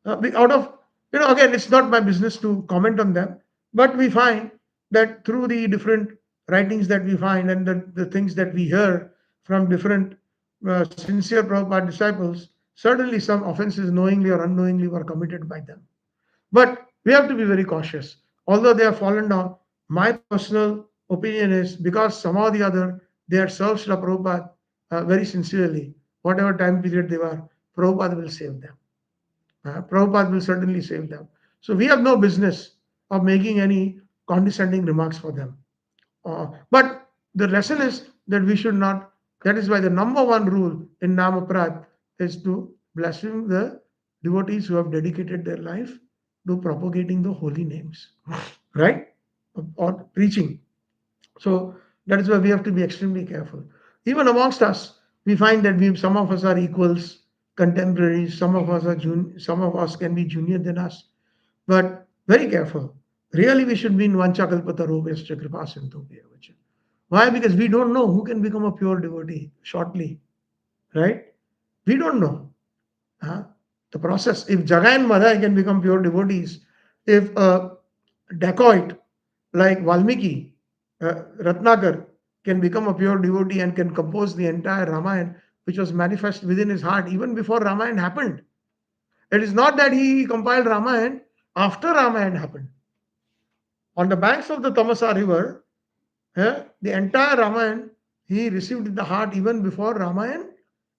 Out of, again, it's not my business to comment on them, but we find that through the different writings that we find and the things that we hear from different sincere Prabhupada disciples, certainly some offenses knowingly or unknowingly were committed by them. But we have to be very cautious. Although they have fallen down, my personal opinion is because somehow or the other they had served Srila Prabhupada very sincerely, whatever time period they were, Prabhupada will save them. Prabhupada will certainly save them. So we have no business of making any condescending remarks for them. But the lesson is that we should not, that is why the number one rule in Namaprad is to blaspheme the devotees who have dedicated their life to propagating the holy names, right? Or preaching. So that is why we have to be extremely careful. Even amongst us, we find that some of us are equals, contemporaries, some of us are some of us can be junior than us. But very careful. Really, we should be in Vanchakalpatarovescha Kripa Sindhubhya. Why? Because we don't know who can become a pure devotee shortly, right? We don't know. The process. If Jagai and Madhai can become pure devotees, if a dacoit like Valmiki, Ratnakar, can become a pure devotee and can compose the entire Ramayana, which was manifest within his heart even before Ramayana happened. It is not that he compiled Ramayana after Ramayana happened. On the banks of the Tamasa river, the entire Ramayana he received in the heart even before Ramayana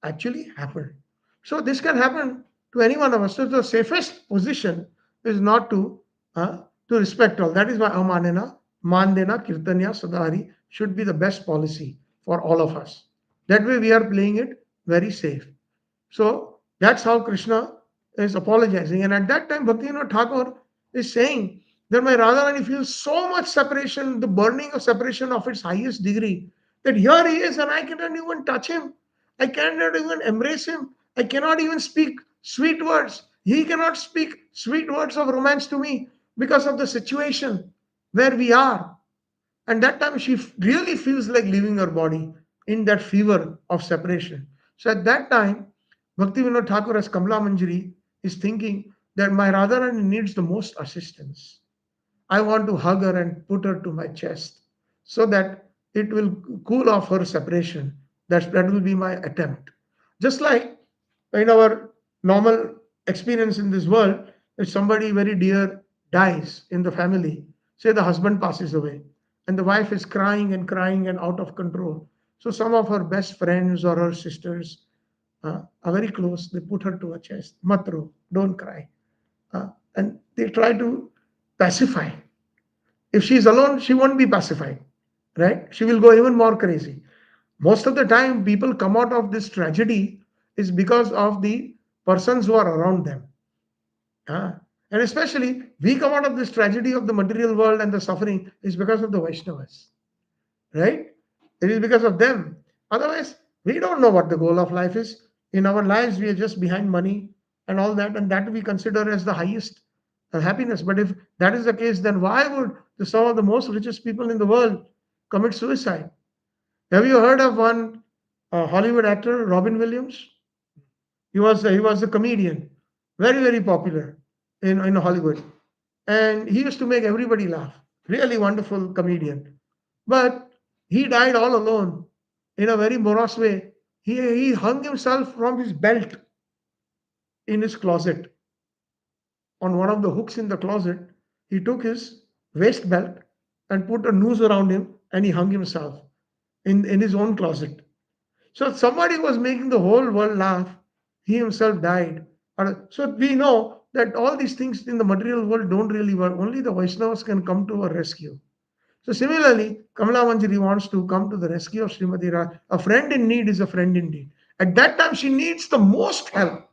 actually happened. So this can happen to any one of us. So the safest position is not to respect all. That is why Amanena, Mandena, Kirtanya, Sadhari should be the best policy for all of us. That way we are playing it very safe. So that's how Krishna is apologizing. And at that time, Bhaktivinoda Thakur is saying that my Radharani feels so much separation, the burning of separation of its highest degree, that here he is and I cannot even touch him. I cannot even embrace him. I cannot even speak sweet words. He cannot speak sweet words of romance to me because of the situation where we are. And that time she really feels like leaving her body in that fever of separation. So at that time, Bhaktivinoda Thakur as Kamla Manjari is thinking that my Radharani needs the most assistance. I want to hug her and put her to my chest so that it will cool off her separation. That will be my attempt. Just like in our normal experience in this world, if somebody very dear dies in the family, say the husband passes away, and the wife is crying and out of control. So some of her best friends or her sisters are very close. They put her to her chest. Matro, don't cry. And they try to pacify. If she's alone, she won't be pacified, right? She will go even more crazy. Most of the time, people come out of this tragedy is because of the persons who are around them. And especially, we come out of this tragedy of the material world and the suffering is because of the Vaishnavas, right? It is because of them. Otherwise, we don't know what the goal of life is. In our lives, we are just behind money and all that, and that we consider as the highest happiness. But if that is the case, then why would some of the most richest people in the world commit suicide? Have you heard of one Hollywood actor, Robin Williams? He was a comedian, very popular in Hollywood, and he used to make everybody laugh. Really wonderful comedian, but he died all alone in a very morose way. He hung himself from his belt in his closet. On one of the hooks in the closet, he took his waist belt and put a noose around him, and he hung himself in his own closet. So somebody was making the whole world laugh. He himself died. So we know that all these things in the material world don't really work. Only the Vaishnavas can come to our rescue. So similarly, Kamala Manjari wants to come to the rescue of Srimati Radha. A friend in need is a friend indeed. At that time, she needs the most help.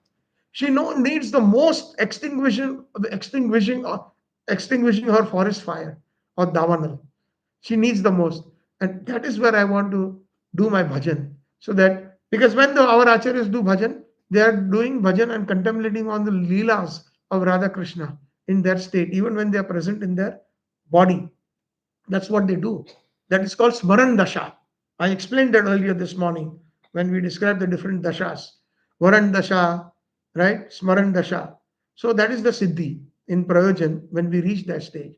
She needs the most extinguishing her forest fire or davanal. She needs the most. And that is where I want to do my bhajan. So that, because when our acharyas do bhajan, they are doing bhajan and contemplating on the leelas of Radha Krishna in their state, even when they are present in their body. That's what they do. That is called Smaran Dasha. I explained that earlier this morning when we described the different dashas. Varan Dasha, right? Smaran Dasha. So that is the Siddhi in Prayojan when we reach that stage.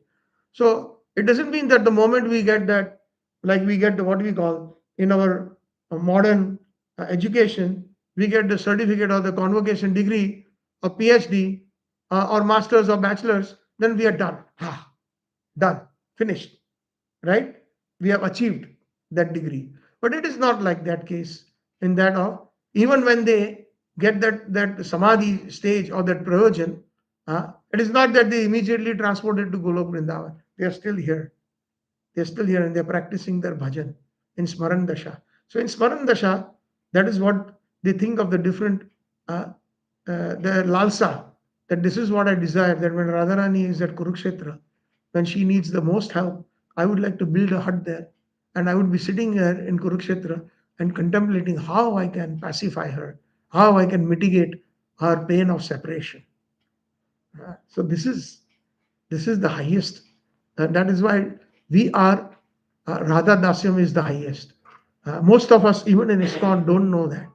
So it doesn't mean that the moment we get that, like we get what we call in our modern education, we get the certificate or the convocation degree, a PhD, or masters or bachelors, then we are done. Done, finished, right? We have achieved that degree. But it is not like that case in that of even when they get that samadhi stage or that prayojan, it is not that they immediately transported to Golok Vrindavan. They are still here. They're still here and they're practicing their bhajan in Smaran Dasha. So in Smaran Dasha, that is what they think of the different, their lalsa, that this is what I desire, that when Radharani is at Kurukshetra, when she needs the most help, I would like to build a hut there. And I would be sitting there in Kurukshetra and contemplating how I can pacify her, how I can mitigate her pain of separation. So this is the highest. That is why we are, Radha Dasyam is the highest. Most of us, even in ISKCON, don't know that.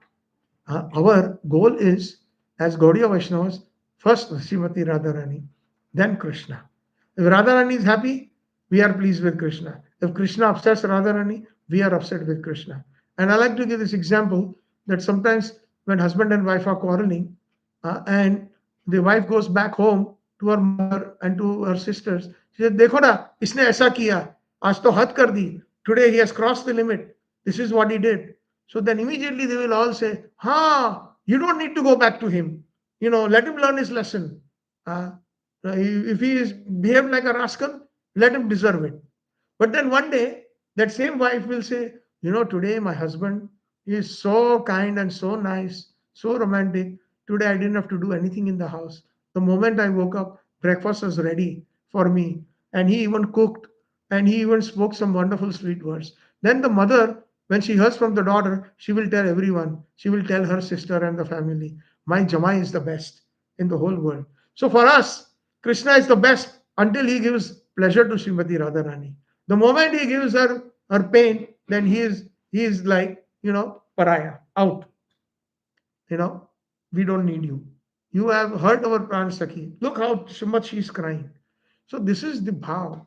Our goal is, as Gaudiya Vaishnavas, first Srimati Radharani, then Krishna. If Radharani is happy, we are pleased with Krishna. If Krishna upsets Radharani, we are upset with Krishna. And I like to give this example that sometimes when husband and wife are quarreling, and the wife goes back home to her mother and to her sisters, she said, "Dekho na, isne aisa kiya, aaj to had kar di. Today he has crossed the limit. This is what he did." So then immediately they will all say, "Ha, you don't need to go back to him. Let him learn his lesson. If he is behaved like a rascal, let him deserve it." But then one day, that same wife will say, "Today my husband is so kind and so nice, so romantic. Today I didn't have to do anything in the house. The moment I woke up, breakfast was ready for me. And he even cooked and he even spoke some wonderful sweet words." Then the mother, when she hears from the daughter, she will tell everyone. She will tell her sister and the family, "My Jamai is the best in the whole world." So for us, Krishna is the best until he gives pleasure to Srimati Radharani. The moment he gives her pain, then he is like, pariah, out. We don't need you. You have hurt our Pran Sakhi. Look how much she is crying. So this is the bhav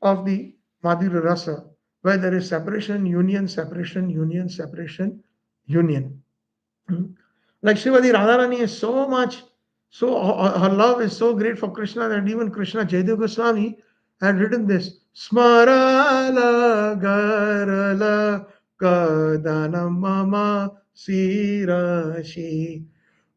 of the Madhurya Rasa, where there is separation, union, separation, union, separation, union. Like Srimati Radharani is so much, so her love is so great for Krishna that even Krishna Jaydev Goswami had written this: Smarala Garala Kadanam Mama Sirashi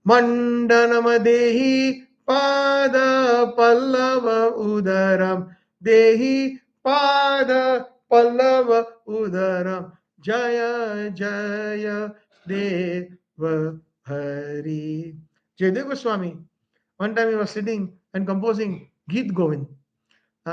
Mandanam Dehi Pada Pallava Udaram Dehi Pada Pallava Udaram Jaya Jaya Deva Hari. Jaydev Goswami, One time he was sitting and composing Geet Govind.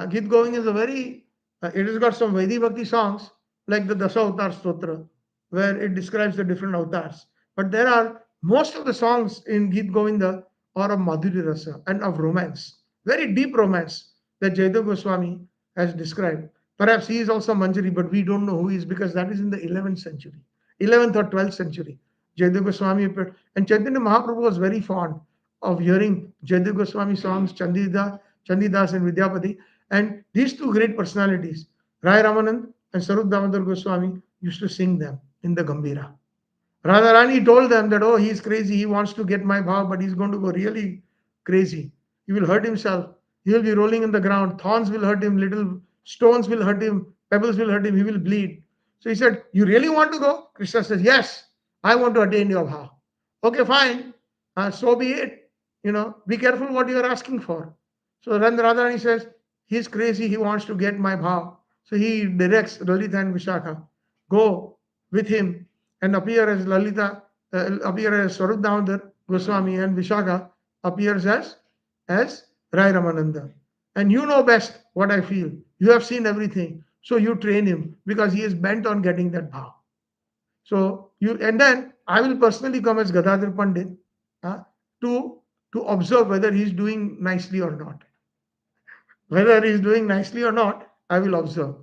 Geet Govind is a very, it has got some Vaidhi Bhakti songs like the Dasa Avatar Stotra, where it describes the different avatars. But there are most of the songs in Geet Govinda are of Madhurya Rasa and of romance, very deep romance that Jayadeva Goswami has described. Perhaps he is also Manjari, but we don't know who he is because that is in the 11th century, 11th or 12th century. Jayadeva Goswami appeared, and Chaitanya Mahaprabhu was very fond of hearing Jayadeva Goswami songs, Chandidas and Vidyapati. And these two great personalities, Rai Ramanand and Sarup Damodar Goswami, used to sing them in the Gambira. Radharani told them that, oh, he's crazy, he wants to get my bhav, but he's going to go really crazy. He will hurt himself. He will be rolling in the ground. Thorns will hurt him, little stones will hurt him, pebbles will hurt him, he will bleed. So he said, you really want to go? Krishna says, yes, I want to attain your bhav. Okay, fine. So be it. Be careful what you are asking for. So then Radharani says, he's crazy, he wants to get my bhav. So he directs Lalita and Vishakha, go with him and appear as Lalita, appear as Swarup Damodar Goswami, and Vishakha appears as Rai Ramananda. And you know best what I feel. You have seen everything. So you train him because he is bent on getting that bhav. So and then I will personally come as Gadadhar Pandit to observe whether he is doing nicely or not. Whether he is doing nicely or not, I will observe.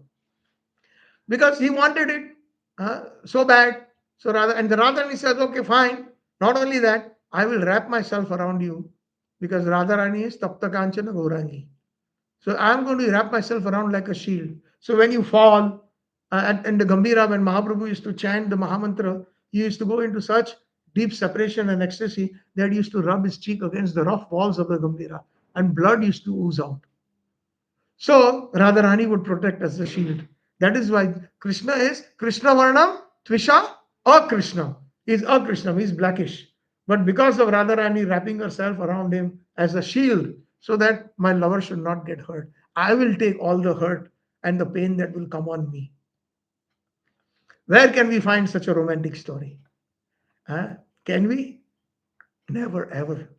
Because he wanted it so bad. So the Radharani says, okay, fine. Not only that, I will wrap myself around you because Radharani is Tapta Kanchana Gaurangi. So I am going to wrap myself around like a shield. So when you fall, and the Gambira, when Mahaprabhu used to chant the Mahamantra, he used to go into such deep separation and ecstasy that he used to rub his cheek against the rough walls of the Gambira and blood used to ooze out. So Radharani would protect as a shield. That is why Krishna is Krishna Varnam Tvisha Akrishna. He is Akrishna, he is blackish. But because of Radharani wrapping herself around him as a shield, so that my lover should not get hurt, I will take all the hurt and the pain that will come on me. Where can we find such a romantic story? Can we? Never ever.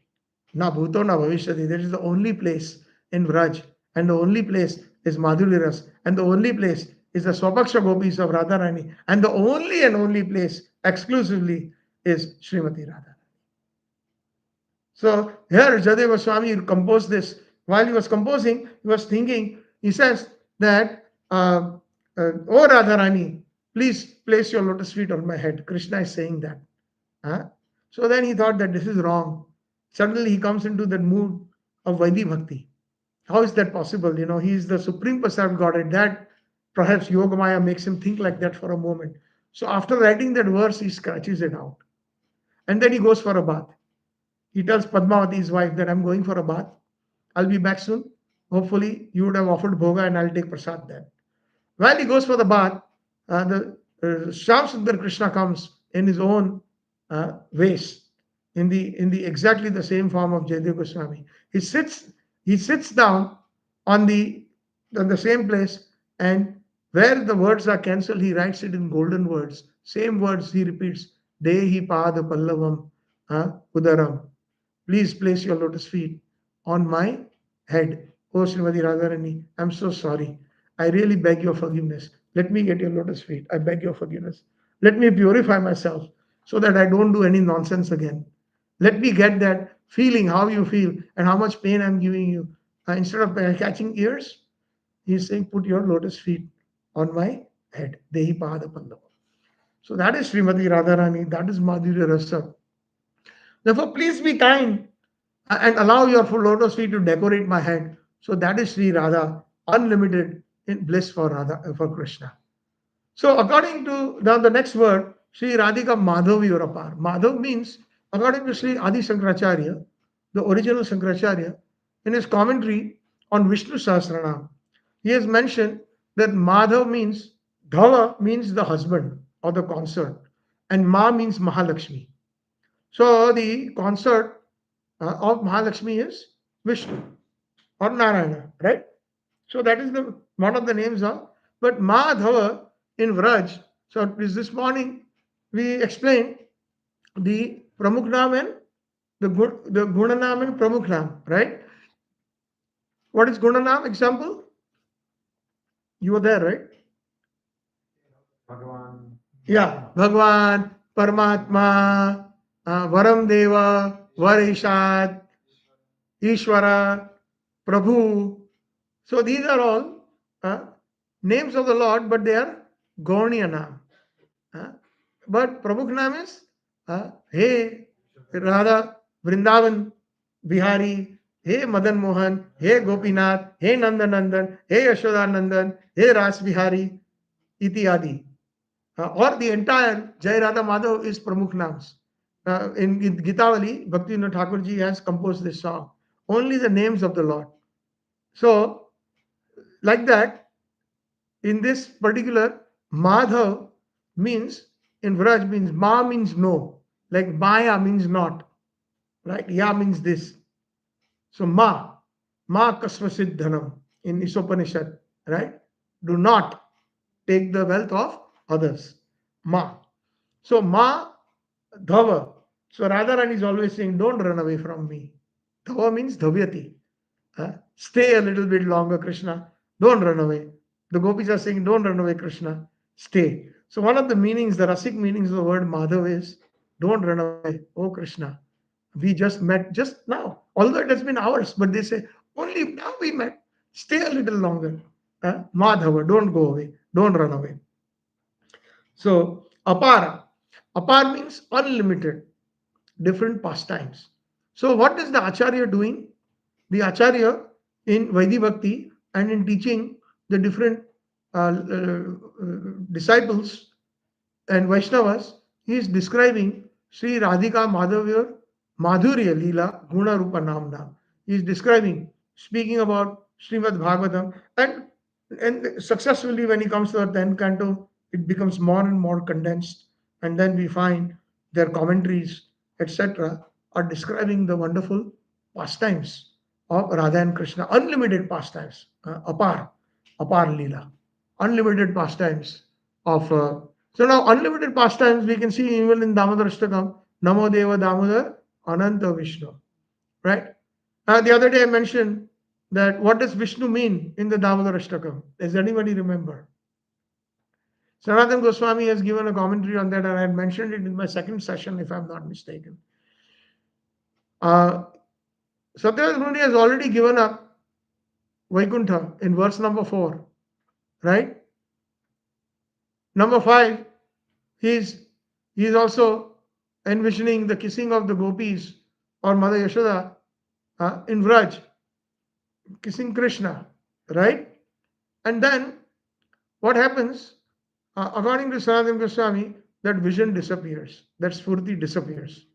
Na bhuto na bhavishyati. That is the only place in Vraj, and the only place is Madhurya Ras, and the only place is the Swapaksha Gopis of Radharani, and the only and only place exclusively is Srimati Radharani. So here Jayadeva Goswami composed this. While he was composing, he was thinking, he says that, O Radharani, please place your lotus feet on my head. Krishna is saying that. So then he thought that this is wrong. Suddenly he comes into that mood of Vaidhi Bhakti. How is that possible? He is the Supreme Personality of Godhead. That perhaps Yogamaya makes him think like that for a moment. So after writing that verse, he scratches it out. And then he goes for a bath. He tells Padmavati, his wife, that I'm going for a bath. I'll be back soon. Hopefully, you would have offered bhoga and I'll take prasad then. While he goes for the bath, the Shyam Sundar Krishna comes in his own ways, in the exactly the same form of Jayadeva Goswami. He sits down on the same place, and where the words are cancelled, he writes it in golden words. Same words he repeats. Dehi pada pallavam udaram. Please place your lotus feet on my head. Oh Srimati Radharani, I'm so sorry. I really beg your forgiveness. Let me get your lotus feet. I beg your forgiveness. Let me purify myself so that I don't do any nonsense again. Let me get that feeling, how you feel and how much pain I'm giving you. Instead of catching ears, he's saying, put your lotus feet on my head. Dehi pada pallava. So that is Srimati Radharani. That is Madhurya Rasa. Therefore, please be kind and allow your lotus feet to decorate my head. So that is Sri Radha, unlimited in bliss for Krishna. So according to the next word, Sri Radhika Madhavi Urapar. Madhav means, according to Sri Adi Shankaracharya, the original Shankaracharya, in his commentary on Vishnu Sahasranam, he has mentioned that Madhav means, Dhava means the husband or the consort, and Ma means Mahalakshmi. So the consort of Mahalakshmi is Vishnu or Narayana, right? So that is one of the names of. But Madhava in Vraj. So this morning we explained the Pramukh Naam and the Gunanam and Pramukhnam, right? What is Gunanam? Example? You were there, right? Bhagavan. Yeah, Bhagwan, Paramatma, Varam Deva, Varishad, Ishvara, Prabhu. So these are all names of the Lord, but they are Gauniya Nam. But Prabhu Nam is Hey Radha, Vrindavan, Bihari, Hey Madan Mohan, Hey Gopinath, Hey Nandanandan, Hey Yashodanandan, Hey Ras Bihari, Iti. Or the entire Jai Radha Madhav is Pramukh Nams. In Gitavali, Bhakti Thakurji has composed this song. Only the names of the Lord. So, like that, in this particular, Madhav means, in Vraj means, Ma means no. Like Maya means not. Right? Ya means this. So, Ma Kasvasid Dhanam in Isopanishad. Right? Do not take the wealth of others. Ma. So, Ma Dhava. So Radharani is always saying, don't run away from me. Dhava means dhavyati. Stay a little bit longer, Krishna. Don't run away. The gopis are saying, don't run away, Krishna. Stay. So one of the meanings, the Rasic meanings of the word Madhav is, don't run away, oh Krishna. We just met just now. Although it has been hours, but they say, only now we met. Stay a little longer. Madhava, don't go away. Don't run away. So, Apara. Apar means unlimited, different pastimes. So, what is the Acharya doing? The Acharya in Vaidhi Bhakti and in teaching the different disciples and Vaishnavas, he is describing Sri Radhika Madhavya Madhurya Leela Guna Rupa Namna. He is describing, speaking about Srimad Bhagavatam, and successfully when he comes to the 10th canto, it becomes more and more condensed, and then we find their commentaries, etc., are describing the wonderful pastimes of Radha and Krishna, unlimited pastimes, apar Leela, unlimited pastimes of. So now unlimited pastimes we can see even in Damodar Ashtakam, Namo Deva Damodar Ananta Vishnu, right? The other day I mentioned that what does Vishnu mean in the Damodar Ashtakam? Does anybody remember? Sanatana Goswami has given a commentary on that, and I had mentioned it in my second session, if I'm not mistaken. Satyavrat Muni has already given up Vaikuntha in verse number 4, right? Number 5, he is also envisioning the kissing of the gopis or Mother Yashoda in Vraj, kissing Krishna, right? And then what happens? According to Sanatana Goswami, that vision disappears, that Spurti disappears.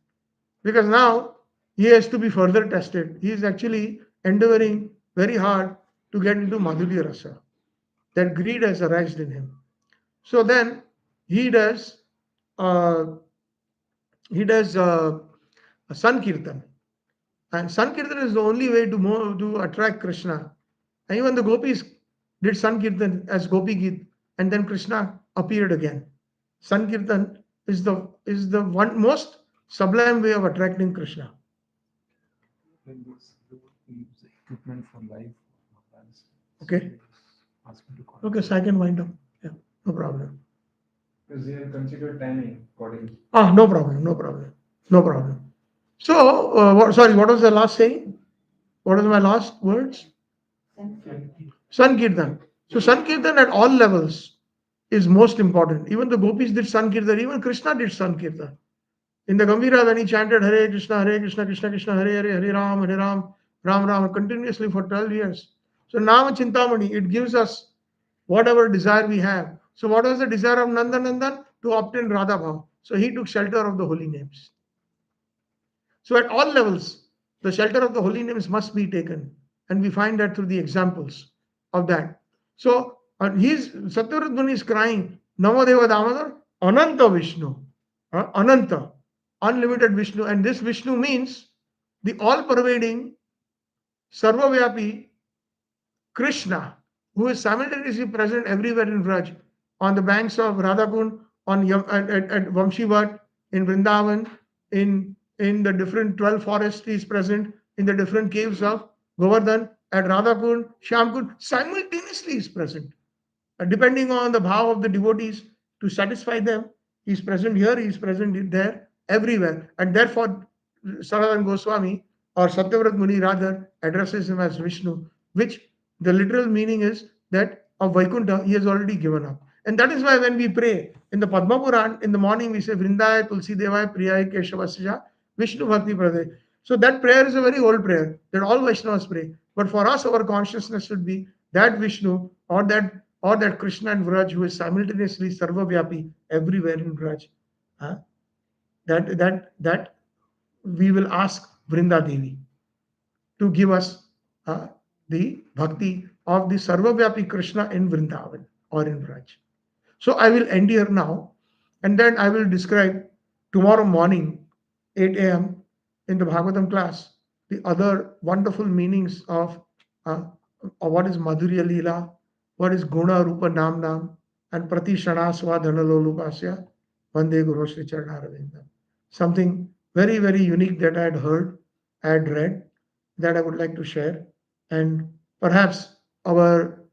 Because now he has to be further tested. He is actually endeavoring very hard to get into Madhurya Rasa. That greed has arisen in him. So then he does a Sankirtan. And Sankirtan is the only way to attract Krishna. And even the gopis did Sankirtan as Gopi Geet, and then Krishna appeared again. Sankirtan is the one most sublime way of attracting Krishna. Equipment for life. Okay. Okay, so I can wind up. Yeah, no problem. Because they have considered timing accordingly. No problem. So, what was the last saying? What was my last words? Sankirtan. So, Sankirtan at all levels is most important. Even the gopis did Sankirtan, even Krishna did Sankirtan. In the Gambhira, when he chanted Hare Krishna, Krishna Krishna, Hare Hare, Hare Ram, Ram Ram, continuously for 12 years. So Nama Chintamani, it gives us whatever desire we have. So what was the desire of Nandanandan? To obtain Radha Bhav. So he took shelter of the holy names. So at all levels, the shelter of the holy names must be taken. And we find that through the examples of that. So Satyavrat Muni is crying, Namo Deva Damodar, Ananta Vishnu. Ananta, unlimited Vishnu. And this Vishnu means the all-pervading, Sarvavyapi Krishna, who is simultaneously present everywhere in Vraj, on the banks of Radhakund, at Vamshivat, in Vrindavan, in in the different 12 forests. He is present in the different caves of Govardhan, at Radhakund, Shyamkund. Simultaneously he is present. Depending on the bhav of the devotees, to satisfy them, he is present here, he is present there, everywhere. And therefore, Sanatana Goswami, or Satyavrat Muni rather, addresses him as Vishnu, which the literal meaning is that of Vaikuntha he has already given up. And that is why when we pray in the Padma Puran, in the morning we say Vrindaya Tulsi Devaya Priyaya Keshavasya Vishnu Bhakti Prade. So that prayer is a very old prayer that all Vaishnavas pray. But for us, our consciousness should be that Vishnu or that Krishna and Vraj who is simultaneously Sarvavyapi everywhere in Vraj. That we will ask Vrinda Devi to give us the bhakti of the Sarvavyapi Krishna in Vrindavan or in Vraj. So I will end here now, and then I will describe tomorrow morning, 8 a.m. in the Bhagavatam class, the other wonderful meanings of what is Madhurya Leela, what is Guna Rupa Nam Nam, and Prati Shana Swadhanalolupasya Vande Guru Shri Charanaravindam. Something very, very unique that I had heard, I had read, that I would like to share, and perhaps our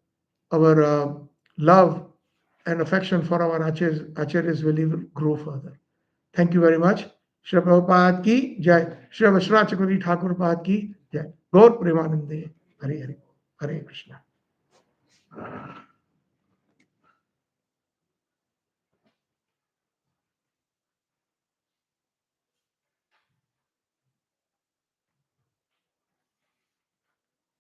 love and affection for our acharyas will even grow further. Thank you very much. Shri Prabhupada ki jai. Shri Vishwanath Chakravarti Thakur Pad ki jai. Gaur Premanande. Hare Hare. Hare Krishna.